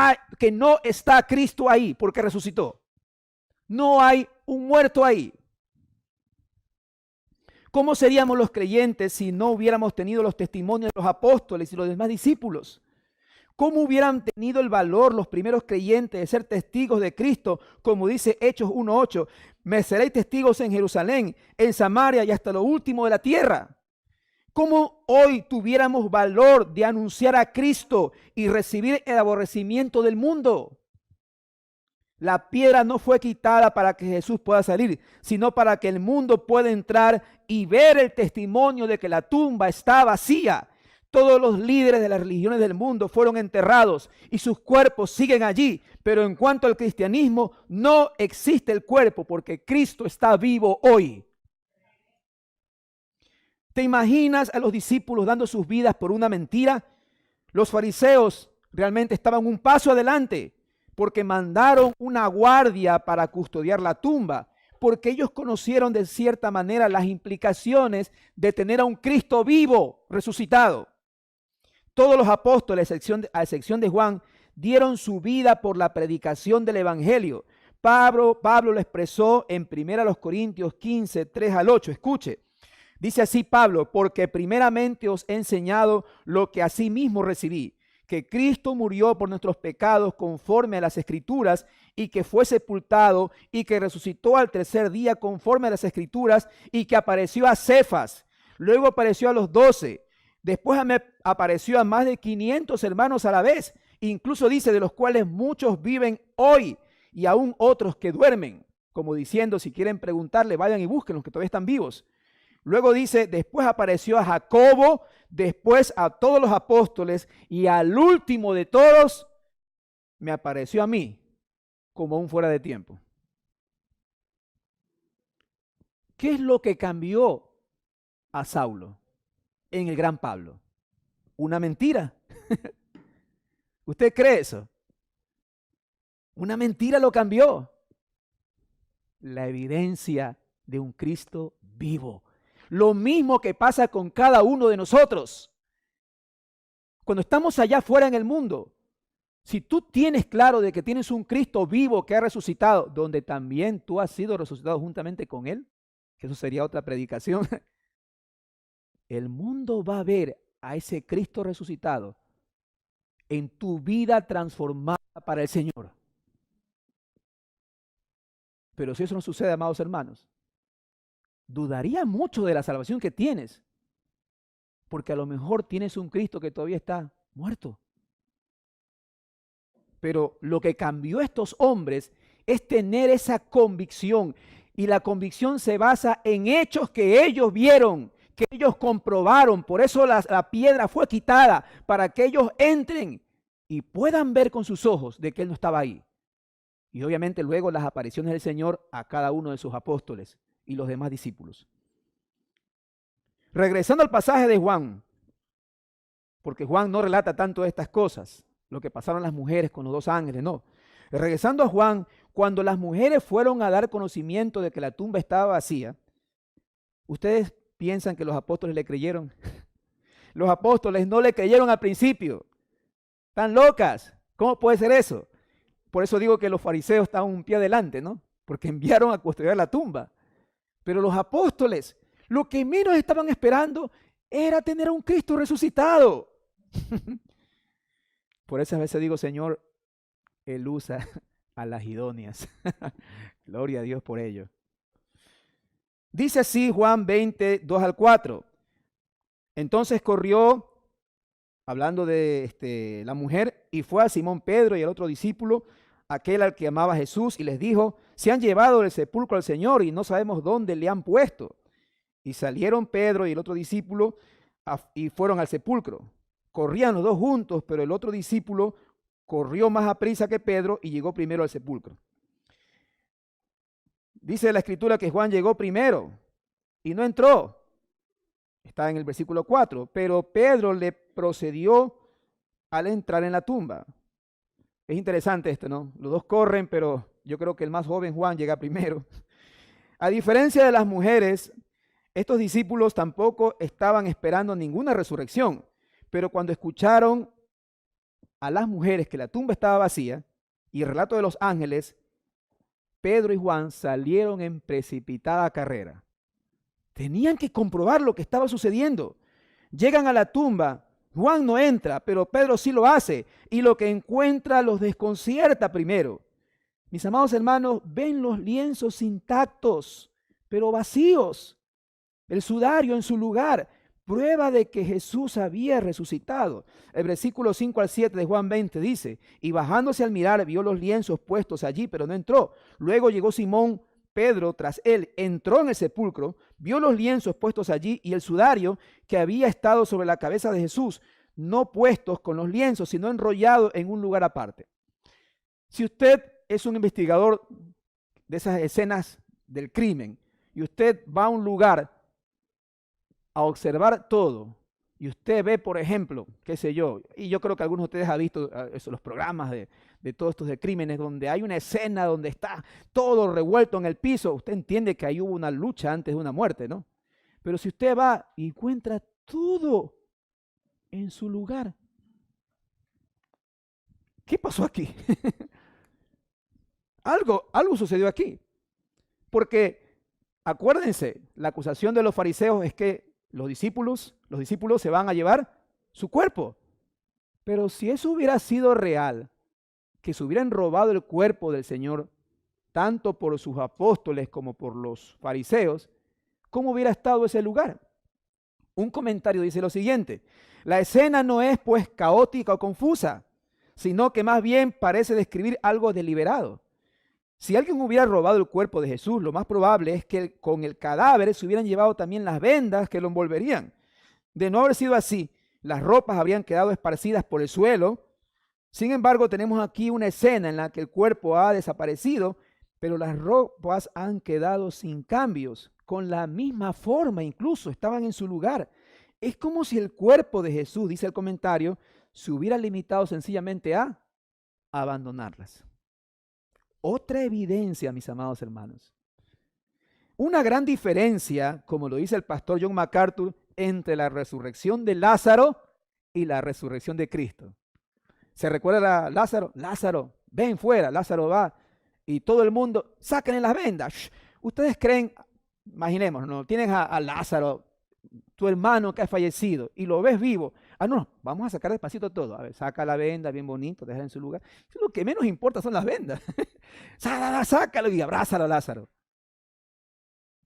está Cristo ahí porque resucitó. No hay un muerto ahí. ¿Cómo seríamos los creyentes si no hubiéramos tenido los testimonios de los apóstoles y los demás discípulos? ¿Cómo hubieran tenido el valor los primeros creyentes de ser testigos de Cristo? Como dice Hechos 1:8, me seréis testigos en Jerusalén, en Samaria y hasta lo último de la tierra. ¿Cómo hoy tuviéramos valor de anunciar a Cristo y recibir el aborrecimiento del mundo? La piedra no fue quitada para que Jesús pueda salir, sino para que el mundo pueda entrar y ver el testimonio de que la tumba está vacía. Todos los líderes de las religiones del mundo fueron enterrados y sus cuerpos siguen allí. Pero en cuanto al cristianismo, no existe el cuerpo porque Cristo está vivo hoy. ¿Te imaginas a los discípulos dando sus vidas por una mentira? Los fariseos realmente estaban un paso adelante porque mandaron una guardia para custodiar la tumba, porque ellos conocieron de cierta manera las implicaciones de tener a un Cristo vivo, resucitado. Todos los apóstoles, a excepción de Juan, dieron su vida por la predicación del evangelio. Pablo lo expresó en 1 Corintios 15, 3 al 8. Escuche, dice así Pablo, porque primeramente os he enseñado lo que asimismo recibí, que Cristo murió por nuestros pecados conforme a las Escrituras y que fue sepultado y que resucitó al tercer día conforme a las Escrituras y que apareció a Cefas, luego apareció a los 12. Después me apareció a más de 500 hermanos a la vez, incluso dice de los cuales muchos viven hoy y aún otros que duermen, como diciendo, si quieren preguntarle, vayan y busquen los que todavía están vivos. Luego dice, después apareció a Jacobo, después a todos los apóstoles y al último de todos me apareció a mí como un fuera de tiempo. ¿Qué es lo que cambió a Saulo en el gran Pablo? Una mentira. ¿Usted cree eso? Una mentira lo cambió. La evidencia de un Cristo vivo. Lo mismo que pasa con cada uno de nosotros. Cuando estamos allá afuera en el mundo, si tú tienes claro de que tienes un Cristo vivo que ha resucitado, donde también tú has sido resucitado juntamente con Él, que eso sería otra predicación, el mundo va a ver a ese Cristo resucitado en tu vida transformada para el Señor. Pero si eso no sucede, amados hermanos, dudaría mucho de la salvación que tienes, porque a lo mejor tienes un Cristo que todavía está muerto. Pero lo que cambió a estos hombres es tener esa convicción, y la convicción se basa en hechos que ellos vieron, que ellos comprobaron. Por eso la piedra fue quitada, para que ellos entren y puedan ver con sus ojos de que Él no estaba ahí. Y obviamente luego las apariciones del Señor a cada uno de sus apóstoles y los demás discípulos. Regresando al pasaje de Juan, porque Juan no relata tanto estas cosas, lo que pasaron las mujeres con los 2 ángeles, no. Regresando a Juan, cuando las mujeres fueron a dar conocimiento de que la tumba estaba vacía, ¿ustedes piensan que los apóstoles le creyeron? Los apóstoles no le creyeron al principio. Están locas. ¿Cómo puede ser eso? Por eso digo que los fariseos estaban un pie adelante, ¿no? Porque enviaron a custodiar la tumba. Pero los apóstoles, lo que menos estaban esperando era tener a un Cristo resucitado. Por eso a veces digo, Señor, Él usa a las idóneas. Gloria a Dios por ello. Dice así Juan 20, 2 al 4. Entonces corrió, hablando de la mujer, y fue a Simón Pedro y al otro discípulo, aquel al que amaba Jesús, y les dijo: se han llevado del sepulcro al Señor y no sabemos dónde le han puesto. Y salieron Pedro y el otro discípulo y fueron al sepulcro. Corrían los 2 juntos, pero el otro discípulo corrió más aprisa que Pedro y llegó primero al sepulcro. Dice la Escritura que Juan llegó primero y no entró. Está en el versículo 4. Pero Pedro le procedió al entrar en la tumba. Es interesante esto, ¿no? Los 2 corren, pero yo creo que el más joven, Juan, llega primero. A diferencia de las mujeres, estos discípulos tampoco estaban esperando ninguna resurrección, pero cuando escucharon a las mujeres que la tumba estaba vacía y el relato de los ángeles, Pedro y Juan salieron en precipitada carrera. Tenían que comprobar lo que estaba sucediendo. Llegan a la tumba, Juan no entra, pero Pedro sí lo hace, y lo que encuentra los desconcierta primero. Mis amados hermanos, ven los lienzos intactos, pero vacíos. El sudario en su lugar, prueba de que Jesús había resucitado. El versículo 5 al 7 de Juan 20 dice: y bajándose al mirar, vio los lienzos puestos allí, pero no entró. Luego llegó Simón Pedro tras él, entró en el sepulcro, vio los lienzos puestos allí y el sudario que había estado sobre la cabeza de Jesús, no puestos con los lienzos, sino enrollado en un lugar aparte. Si usted es un investigador de esas escenas del crimen y usted va a un lugar a observar todo, y usted ve, por ejemplo, qué sé yo, y yo creo que algunos de ustedes han visto los programas de todos estos de crímenes, donde hay una escena donde está todo revuelto en el piso, usted entiende que ahí hubo una lucha antes de una muerte, ¿no? Pero si usted va y encuentra todo en su lugar, ¿qué pasó aquí? Algo sucedió aquí. Porque, acuérdense, la acusación de los fariseos es que los discípulos se van a llevar su cuerpo. Pero si eso hubiera sido real, que se hubieran robado el cuerpo del Señor, tanto por sus apóstoles como por los fariseos, ¿cómo hubiera estado ese lugar? Un comentario dice lo siguiente: la escena no es pues caótica o confusa, sino que más bien parece describir algo deliberado. Si alguien hubiera robado el cuerpo de Jesús, lo más probable es que con el cadáver se hubieran llevado también las vendas que lo envolverían. De no haber sido así, las ropas habrían quedado esparcidas por el suelo. Sin embargo, tenemos aquí una escena en la que el cuerpo ha desaparecido, pero las ropas han quedado sin cambios, con la misma forma, incluso estaban en su lugar. Es como si el cuerpo de Jesús, dice el comentario, se hubiera limitado sencillamente a abandonarlas. Otra evidencia, mis amados hermanos. Una gran diferencia, como lo dice el pastor John MacArthur, entre la resurrección de Lázaro y la resurrección de Cristo. ¿Se recuerda a Lázaro? Lázaro, ven fuera. Lázaro va y todo el mundo, sáquenle las vendas. Shh. Ustedes creen, imaginemos, ¿no? Tienes a Lázaro, tu hermano que ha fallecido, y lo ves vivo. No, vamos a sacar despacito todo. A ver, saca la venda bien bonito, déjala en su lugar. Lo que menos importa son las vendas. Sácalo y abrázalo a Lázaro.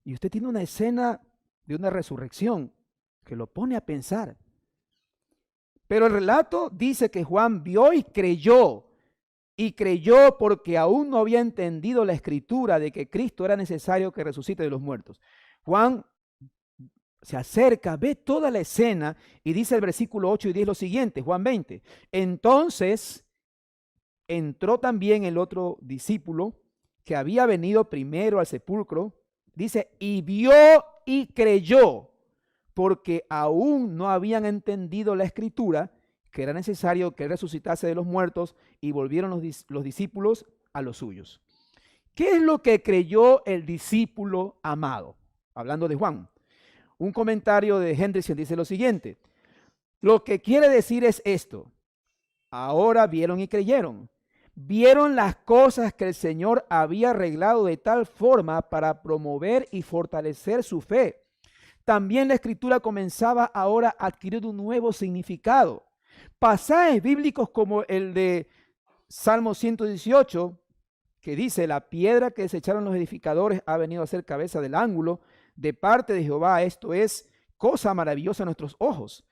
Y usted tiene una escena de una resurrección que lo pone a pensar. Pero el relato dice que Juan vio y creyó porque aún no había entendido la escritura de que Cristo era necesario que resucite de los muertos. Juan se acerca, ve toda la escena y dice el versículo 8 y 10 lo siguiente, Juan 20. Entonces entró también el otro discípulo que había venido primero al sepulcro, dice, y vio y creyó, porque aún no habían entendido la escritura, que era necesario que él resucitase de los muertos, y volvieron los discípulos a los suyos. ¿Qué es lo que creyó el discípulo amado? Hablando de Juan. Un comentario de Hendrickson dice lo siguiente: lo que quiere decir es esto: ahora vieron y creyeron. Vieron las cosas que el Señor había arreglado de tal forma para promover y fortalecer su fe. También la escritura comenzaba ahora a adquirir un nuevo significado. Pasajes bíblicos como el de Salmo 118, que dice, la piedra que desecharon los edificadores ha venido a ser cabeza del ángulo, de parte de Jehová, esto es cosa maravillosa a nuestros ojos.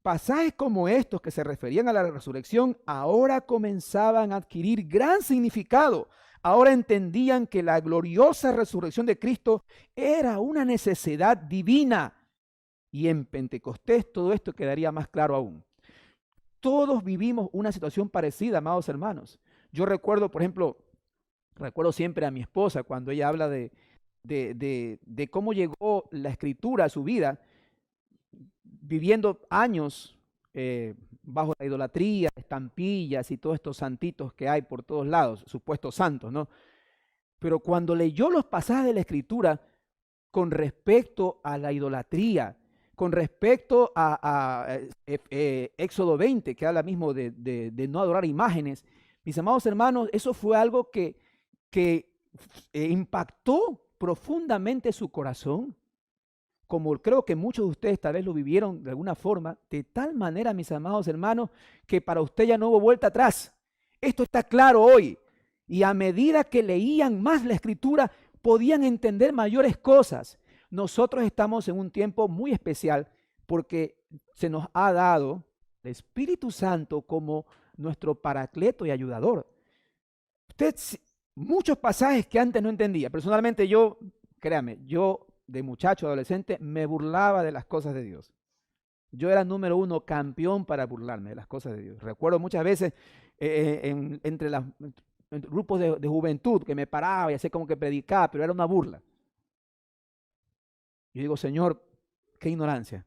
Pasajes como estos que se referían a la resurrección ahora comenzaban a adquirir gran significado. Ahora entendían que la gloriosa resurrección de Cristo era una necesidad divina. Y en Pentecostés todo esto quedaría más claro aún. Todos vivimos una situación parecida, amados hermanos. Yo recuerdo, por ejemplo, siempre a mi esposa cuando ella habla de cómo llegó la escritura a su vida, viviendo años bajo la idolatría, estampillas y todos estos santitos que hay por todos lados, supuestos santos, ¿no? Pero cuando leyó los pasajes de la escritura con respecto a la idolatría, con respecto a Éxodo 20, que habla mismo de no adorar imágenes, mis amados hermanos, eso fue algo que impactó profundamente su corazón, como creo que muchos de ustedes tal vez lo vivieron de alguna forma, de tal manera, mis amados hermanos, que para usted ya no hubo vuelta atrás. Esto está claro hoy. Y a medida que leían más la escritura, podían entender mayores cosas. Nosotros estamos en un tiempo muy especial porque se nos ha dado el Espíritu Santo como nuestro paracleto y ayudador. Usted, muchos pasajes que antes no entendía. Personalmente yo, créame, yo de muchacho, adolescente, me burlaba de las cosas de Dios. Yo era número uno campeón para burlarme de las cosas de Dios. Recuerdo muchas veces entre los grupos de juventud que me paraba y hacía como que predicaba, pero era una burla. Yo digo, Señor, qué ignorancia.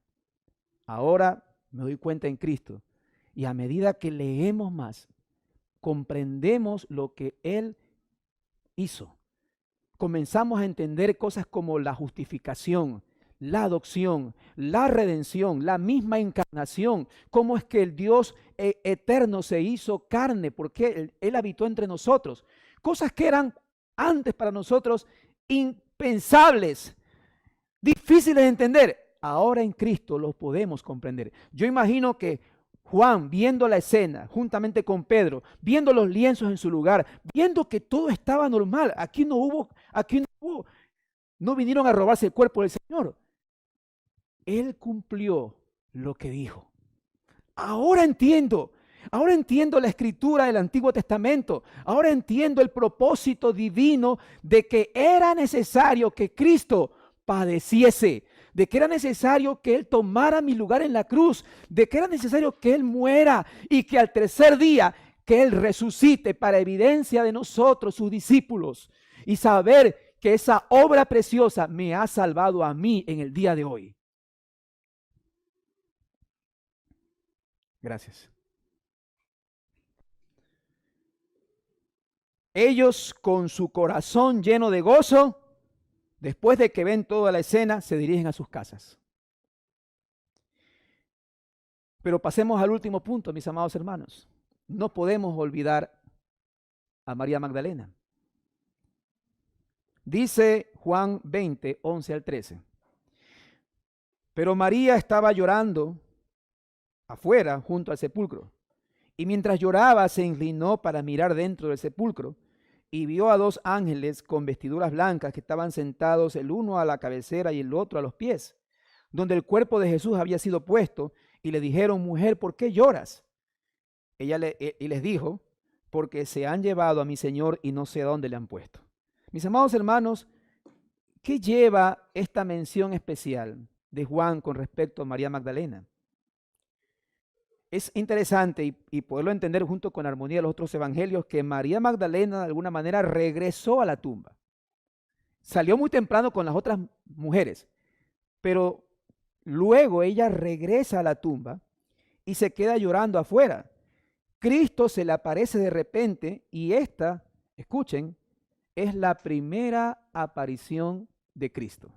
Ahora me doy cuenta en Cristo. Y a medida que leemos más, comprendemos lo que Él hizo. Comenzamos a entender cosas como la justificación, la adopción, la redención, la misma encarnación, cómo es que el Dios eterno se hizo carne, porque Él habitó entre nosotros. Cosas que eran antes para nosotros impensables, difíciles de entender. Ahora en Cristo los podemos comprender. Yo imagino que Juan, viendo la escena, juntamente con Pedro, viendo los lienzos en su lugar, viendo que todo estaba normal, no vinieron a robarse el cuerpo del Señor. Él cumplió lo que dijo. Ahora entiendo la escritura del Antiguo Testamento. Ahora entiendo el propósito divino de que era necesario que Cristo padeciese, de que era necesario que Él tomara mi lugar en la cruz, de que era necesario que Él muera y que al tercer día que Él resucite para evidencia de nosotros, sus discípulos, y saber que esa obra preciosa me ha salvado a mí en el día de hoy. Gracias. Ellos con su corazón lleno de gozo, después de que ven toda la escena, se dirigen a sus casas. Pero pasemos al último punto, mis amados hermanos. No podemos olvidar a María Magdalena. Dice Juan 20, 11 al 13. Pero María estaba llorando afuera, junto al sepulcro. Y mientras lloraba, se inclinó para mirar dentro del sepulcro y vio a dos ángeles con vestiduras blancas que estaban sentados el uno a la cabecera y el otro a los pies, donde el cuerpo de Jesús había sido puesto, y le dijeron, mujer, ¿por qué lloras? Ella les dijo, porque se han llevado a mi Señor y no sé a dónde le han puesto. Mis amados hermanos, ¿qué lleva esta mención especial de Juan con respecto a María Magdalena. Es interesante y poderlo entender junto con la armonía de los otros evangelios que María Magdalena de alguna manera regresó a la tumba. Salió muy temprano con las otras mujeres, pero luego ella regresa a la tumba y se queda llorando afuera. Cristo se le aparece de repente y esta, escuchen, es la primera aparición de Cristo.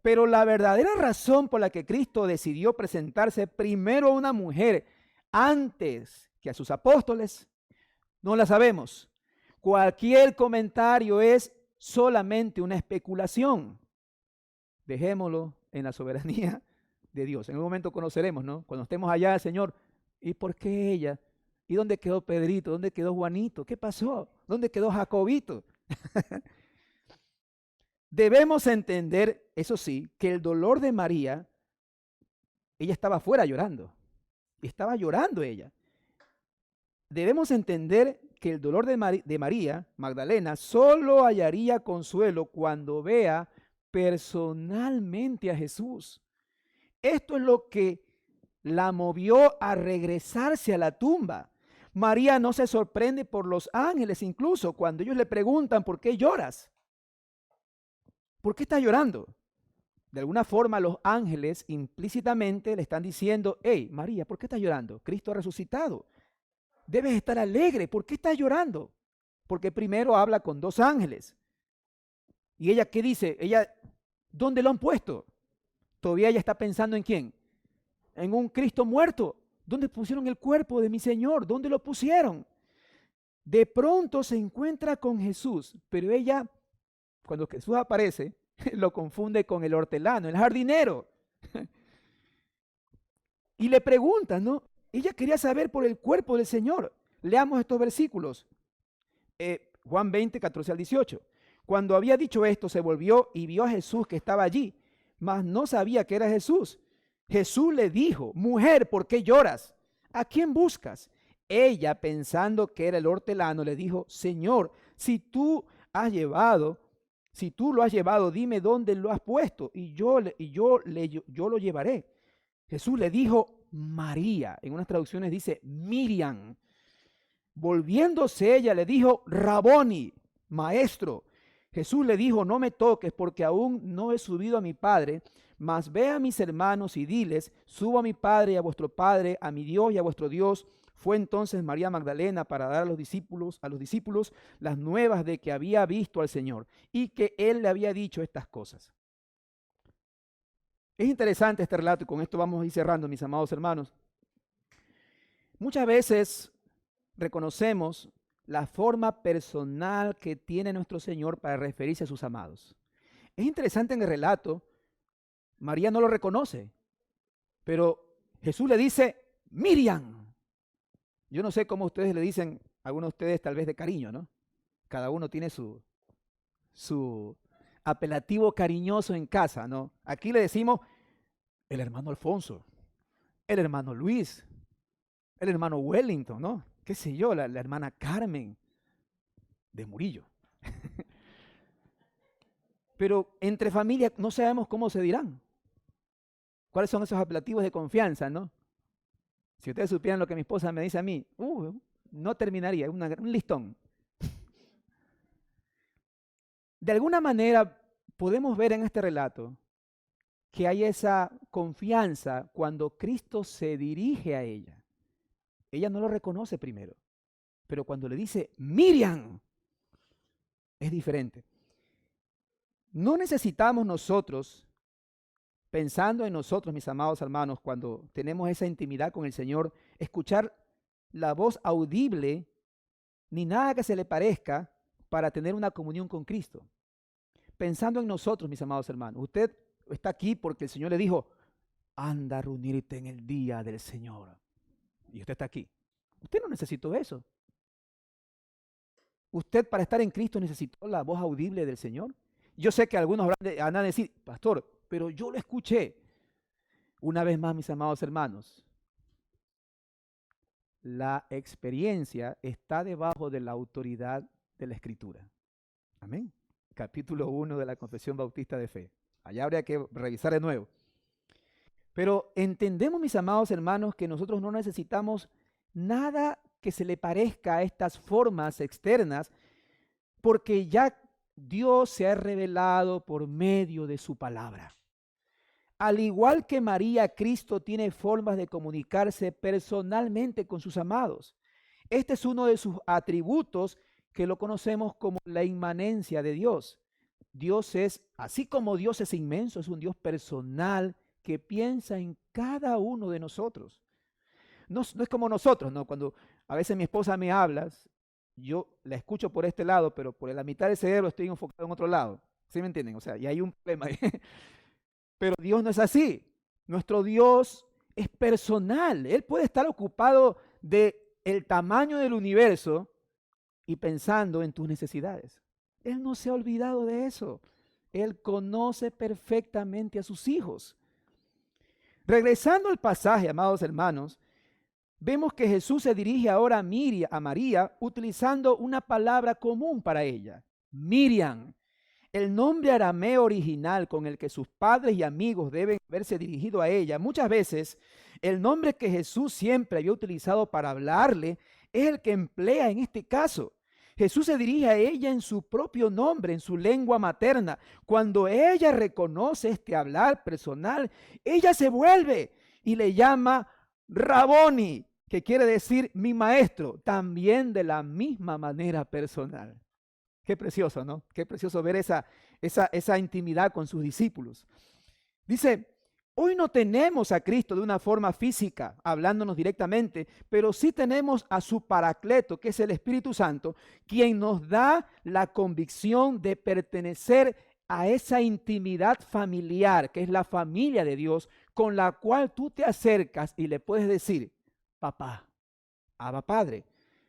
Pero la verdadera razón por la que Cristo decidió presentarse primero a una mujer antes que a sus apóstoles, no la sabemos. Cualquier comentario es solamente una especulación. Dejémoslo en la soberanía de Dios. En un momento conoceremos, ¿no? Cuando estemos allá, Señor, ¿y por qué ella? ¿Y dónde quedó Pedrito? ¿Dónde quedó Juanito? ¿Qué pasó? ¿Dónde quedó Jacobito? Debemos entender, eso sí, que el dolor de María, ella estaba afuera llorando. Estaba llorando ella. Debemos entender que el dolor de María Magdalena solo hallaría consuelo cuando vea personalmente a Jesús. Esto es lo que la movió a regresarse a la tumba. María no se sorprende por los ángeles, incluso cuando ellos le preguntan, ¿por qué lloras? ¿Por qué estás llorando? De alguna forma los ángeles implícitamente le están diciendo, hey, María, ¿por qué estás llorando? Cristo ha resucitado. Debes estar alegre. ¿Por qué estás llorando? Porque primero habla con dos ángeles. ¿Y ella qué dice? Ella, ¿dónde lo han puesto? Todavía ella está pensando en quién. En un Cristo muerto. ¿Dónde pusieron el cuerpo de mi Señor? ¿Dónde lo pusieron? De pronto se encuentra con Jesús, pero ella, cuando Jesús aparece, lo confunde con el hortelano, el jardinero. Y le pregunta, ¿no? Ella quería saber por el cuerpo del Señor. Leamos estos versículos. Juan 20, 14 al 18. Cuando había dicho esto, se volvió y vio a Jesús que estaba allí, mas no sabía que era Jesús. Jesús le dijo, mujer, ¿por qué lloras? ¿A quién buscas? Ella, pensando que era el hortelano, le dijo, Señor, si tú lo has llevado, dime dónde lo has puesto y yo lo llevaré. Jesús le dijo, María. En unas traducciones dice Miriam. Volviéndose ella le dijo, Raboni, maestro. Jesús le dijo, no me toques porque aún no he subido a mi Padre, mas ve a mis hermanos y diles, subo a mi Padre y a vuestro Padre, a mi Dios y a vuestro Dios. Fue entonces María Magdalena para dar a los discípulos las nuevas de que había visto al Señor y que él le había dicho estas cosas. Es interesante este relato y con esto vamos a ir cerrando, mis amados hermanos. Muchas veces reconocemos la forma personal que tiene nuestro Señor para referirse a sus amados. Es interesante en el relato, María no lo reconoce, pero Jesús le dice, Miriam. Yo no sé cómo ustedes le dicen, algunos de ustedes tal vez de cariño, ¿no? Cada uno tiene su apelativo cariñoso en casa, ¿no? Aquí le decimos el hermano Alfonso, el hermano Luis, el hermano Wellington, ¿no? Qué sé yo, la hermana Carmen de Murillo. Pero entre familia no sabemos cómo se dirán. ¿Cuáles son esos apelativos de confianza, no? Si ustedes supieran lo que mi esposa me dice a mí, no terminaría, un listón. De alguna manera podemos ver en este relato que hay esa confianza cuando Cristo se dirige a ella. Ella no lo reconoce primero, pero cuando le dice, Miriam, es diferente. No necesitamos nosotros, pensando en nosotros, mis amados hermanos, cuando tenemos esa intimidad con el Señor, escuchar la voz audible, ni nada que se le parezca para tener una comunión con Cristo. Pensando en nosotros, mis amados hermanos, usted está aquí porque el Señor le dijo, anda a reunirte en el día del Señor. Y usted está aquí. Usted no necesitó eso. Usted para estar en Cristo necesitó la voz audible del Señor. Yo sé que algunos van a decir, pastor, pero yo lo escuché. Una vez más, mis amados hermanos, la experiencia está debajo de la autoridad de la Escritura. Amén. Capítulo 1 de la Confesión Bautista de Fe. Allá habría que revisar de nuevo. Pero entendemos, mis amados hermanos, que nosotros no necesitamos nada que se le parezca a estas formas externas, porque ya Dios se ha revelado por medio de su palabra. Al igual que María, Cristo tiene formas de comunicarse personalmente con sus amados. Este es uno de sus atributos que lo conocemos como la inmanencia de Dios. Dios es, así como Dios es inmenso, es un Dios personal que piensa en cada uno de nosotros. No es como nosotros, ¿no? Cuando a veces mi esposa me habla, yo la escucho por este lado, pero por la mitad del cerebro estoy enfocado en otro lado. ¿Sí me entienden? O sea, y hay un problema ahí. Pero Dios no es así. Nuestro Dios es personal. Él puede estar ocupado de el tamaño del universo y pensando en tus necesidades. Él no se ha olvidado de eso. Él conoce perfectamente a sus hijos. Regresando al pasaje, amados hermanos, vemos que Jesús se dirige ahora a María utilizando una palabra común para ella, Miriam. El nombre arameo original con el que sus padres y amigos deben haberse dirigido a ella, muchas veces el nombre que Jesús siempre había utilizado para hablarle es el que emplea en este caso. Jesús se dirige a ella en su propio nombre, en su lengua materna. Cuando ella reconoce este hablar personal, ella se vuelve y le llama Raboni, que quiere decir mi maestro, también de la misma manera personal. Qué precioso, ¿no? Qué precioso ver esa intimidad con sus discípulos. Dice, hoy no tenemos a Cristo de una forma física, hablándonos directamente, pero sí tenemos a su Paracleto, que es el Espíritu Santo, quien nos da la convicción de pertenecer a esa intimidad familiar, que es la familia de Dios, con la cual tú te acercas y le puedes decir, papá, Abba Padre.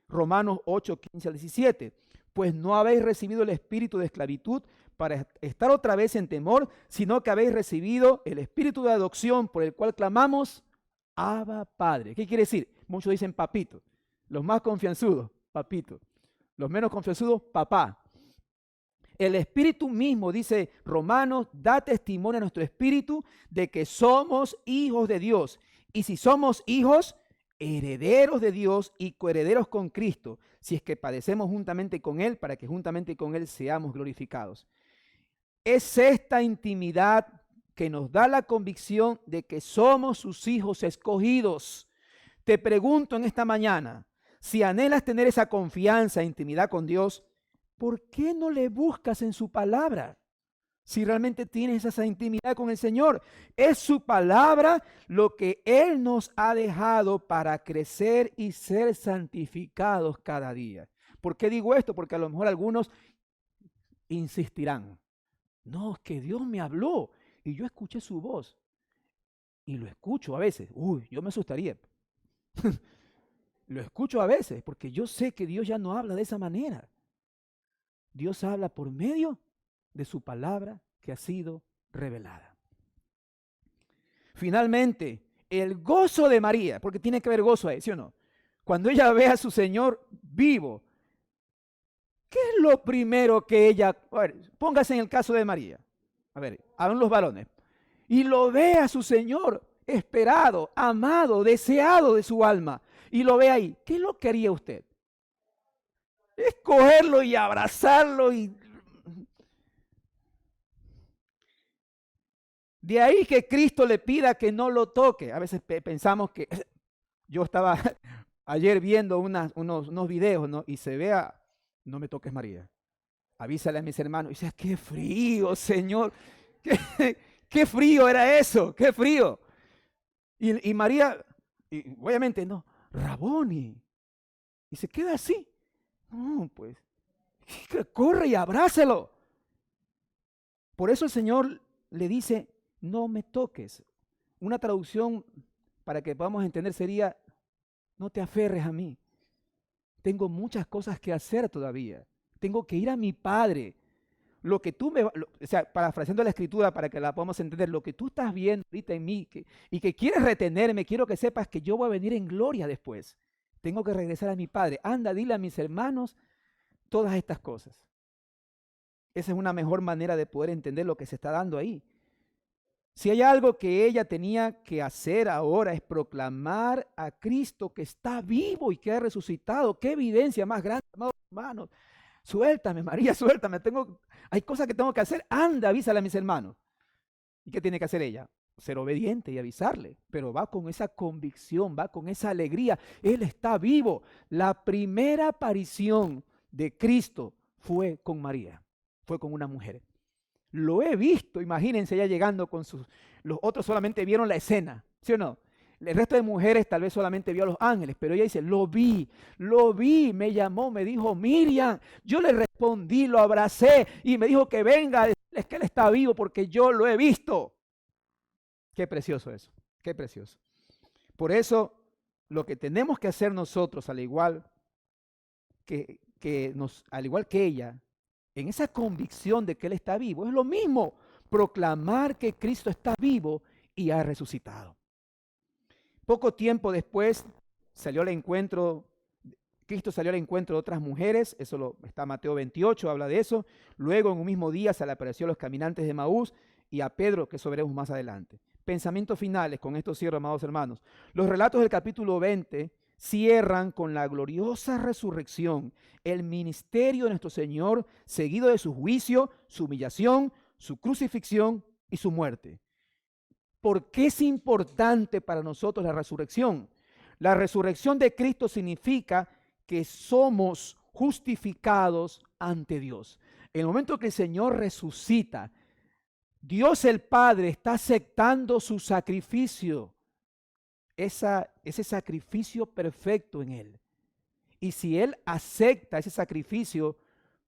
Romanos 8, 15 al 17. Pues no habéis recibido el espíritu de esclavitud para estar otra vez en temor, sino que habéis recibido el espíritu de adopción por el cual clamamos, Abba Padre. ¿Qué quiere decir? Muchos dicen papito. Los más confianzudos, papito. Los menos confianzudos, papá. El espíritu mismo, dice Romanos, da testimonio a nuestro espíritu de que somos hijos de Dios. Y si somos hijos, herederos de Dios y coherederos con Cristo, si es que padecemos juntamente con Él, para que juntamente con Él seamos glorificados. Es esta intimidad que nos da la convicción de que somos sus hijos escogidos. Te pregunto en esta mañana, si anhelas tener esa confianza e intimidad con Dios, ¿por qué no le buscas en su palabra? Si realmente tienes esa intimidad con el Señor, es su palabra lo que Él nos ha dejado para crecer y ser santificados cada día. ¿Por qué digo esto? Porque a lo mejor algunos insistirán. No, es que Dios me habló y yo escuché su voz. Y lo escucho a veces. Uy, yo me asustaría. Lo escucho a veces porque yo sé que Dios ya no habla de esa manera. Dios habla por medio de su palabra que ha sido revelada. Finalmente, el gozo de María, porque tiene que haber gozo ahí, ¿sí o no? Cuando ella ve a su Señor vivo, ¿qué es lo primero que ella... A ver, póngase en el caso de María. A ver, hablan los varones. Y lo ve a su Señor esperado, amado, deseado de su alma. Y lo ve ahí. ¿Qué es lo que haría usted? Es cogerlo y abrazarlo y... De ahí que Cristo le pida que no lo toque. A veces pensamos que... Yo estaba ayer viendo unos videos, ¿no? Y se vea, no me toques María. Avísale a mis hermanos. Y dice, qué frío, Señor. Qué frío era eso, qué frío. Y María, y obviamente no, Raboni. Y se queda así. No, pues, corre y abrácelo. Por eso el Señor le dice, no me toques. Una traducción para que podamos entender sería, no te aferres a mí. Tengo muchas cosas que hacer todavía. Tengo que ir a mi Padre. Lo que tú o sea, parafraseando la escritura para que la podamos entender, lo que tú estás viendo ahorita en mí y que quieres retenerme, quiero que sepas que yo voy a venir en gloria después. Tengo que regresar a mi Padre. Anda, dile a mis hermanos todas estas cosas. Esa es una mejor manera de poder entender lo que se está dando ahí. Si hay algo que ella tenía que hacer ahora es proclamar a Cristo que está vivo y que ha resucitado. ¡Qué evidencia más grande, amados hermanos! Suéltame, María, suéltame. Hay cosas que tengo que hacer. Anda, avísale a mis hermanos. ¿Y qué tiene que hacer ella? Ser obediente y avisarle, pero va con esa convicción, va con esa alegría. Él está vivo. La primera aparición de Cristo fue con María, fue con una mujer. Lo he visto, imagínense ella llegando con sus... Los otros solamente vieron la escena, ¿sí o no? El resto de mujeres tal vez solamente vio a los ángeles, pero ella dice, lo vi, me llamó, me dijo, Miriam, yo le respondí, lo abracé y me dijo que venga a decirles que él está vivo porque yo lo he visto. Qué precioso eso, qué precioso. Por eso, lo que tenemos que hacer nosotros, al igual al igual que ella, en esa convicción de que Él está vivo, es lo mismo, proclamar que Cristo está vivo y ha resucitado. Poco tiempo después salió al encuentro, Cristo salió al encuentro de otras mujeres, está Mateo 28, habla de eso. Luego en un mismo día se le apareció a los caminantes de Maús y a Pedro, que eso veremos más adelante. Pensamientos finales, con esto cierro, amados hermanos. Los relatos del capítulo 20 cierran con la gloriosa resurrección, el ministerio de nuestro Señor, seguido de su juicio, su humillación, su crucifixión y su muerte. ¿Por qué es importante para nosotros la resurrección? La resurrección de Cristo significa que somos justificados ante Dios. En el momento que el Señor resucita, Dios el Padre está aceptando su sacrificio, ese sacrificio perfecto en Él. Y si Él acepta ese sacrificio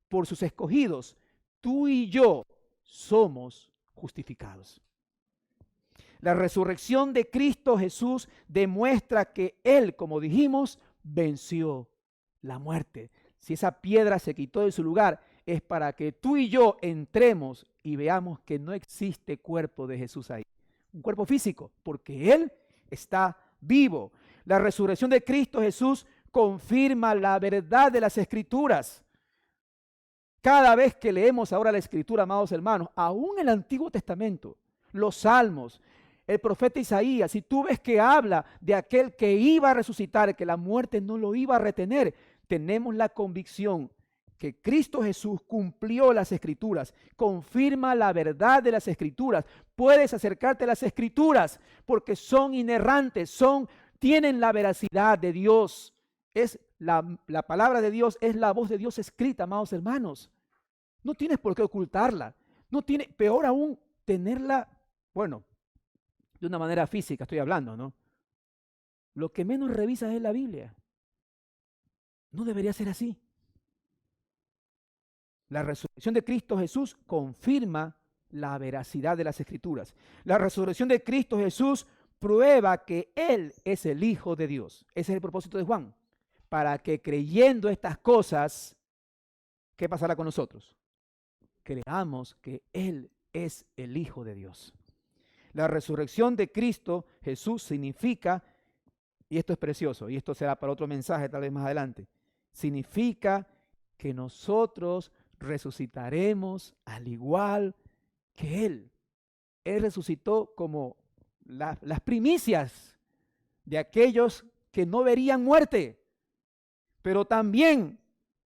por sus escogidos, tú y yo somos justificados. La resurrección de Cristo Jesús demuestra que Él, como dijimos, venció la muerte. Si esa piedra se quitó de su lugar, es para que tú y yo entremos y veamos que no existe cuerpo de Jesús ahí. Un cuerpo físico, porque Él está vivo. La resurrección de Cristo Jesús confirma la verdad de las Escrituras. Cada vez que leemos ahora la Escritura, amados hermanos, aún el Antiguo Testamento, los Salmos, el profeta Isaías, si tú ves que habla de aquel que iba a resucitar, que la muerte no lo iba a retener, tenemos la convicción que Cristo Jesús cumplió las Escrituras, confirma la verdad de las Escrituras. Puedes acercarte a las Escrituras porque son inerrantes, tienen la veracidad de Dios. Es la palabra de Dios, es la voz de Dios escrita, amados hermanos. No tienes por qué ocultarla. No tiene, peor aún, tenerla, bueno, de una manera física estoy hablando, ¿no? Lo que menos revisas es la Biblia. No debería ser así. La resurrección de Cristo Jesús confirma la veracidad de las Escrituras. La resurrección de Cristo Jesús prueba que Él es el Hijo de Dios. Ese es el propósito de Juan. Para que creyendo estas cosas, ¿qué pasará con nosotros? Creamos que Él es el Hijo de Dios. La resurrección de Cristo Jesús significa, y esto es precioso, y esto será para otro mensaje tal vez más adelante, significa que nosotros resucitaremos al igual que Él. Él resucitó como las primicias de aquellos que no verían muerte, pero también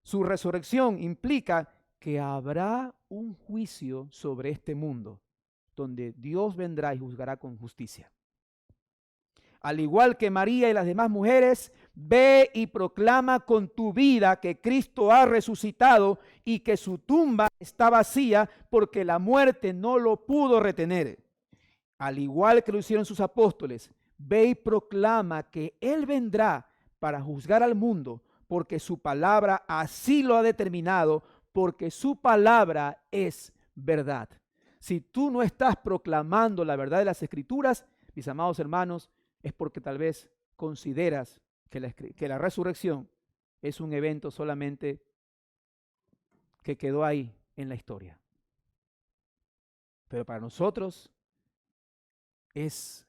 su resurrección implica que habrá un juicio sobre este mundo, donde Dios vendrá y juzgará con justicia. Al igual que María y las demás mujeres, ve y proclama con tu vida que Cristo ha resucitado y que su tumba está vacía porque la muerte no lo pudo retener. Al igual que lo hicieron sus apóstoles, ve y proclama que Él vendrá para juzgar al mundo porque su palabra así lo ha determinado, porque su palabra es verdad. Si tú no estás proclamando la verdad de las Escrituras, mis amados hermanos, es porque tal vez consideras que la resurrección es un evento solamente que quedó ahí en la historia. Pero para nosotros es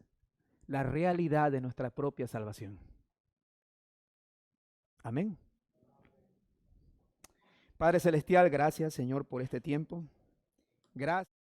la realidad de nuestra propia salvación. Amén. Padre Celestial, gracias, Señor, por este tiempo. Gracias.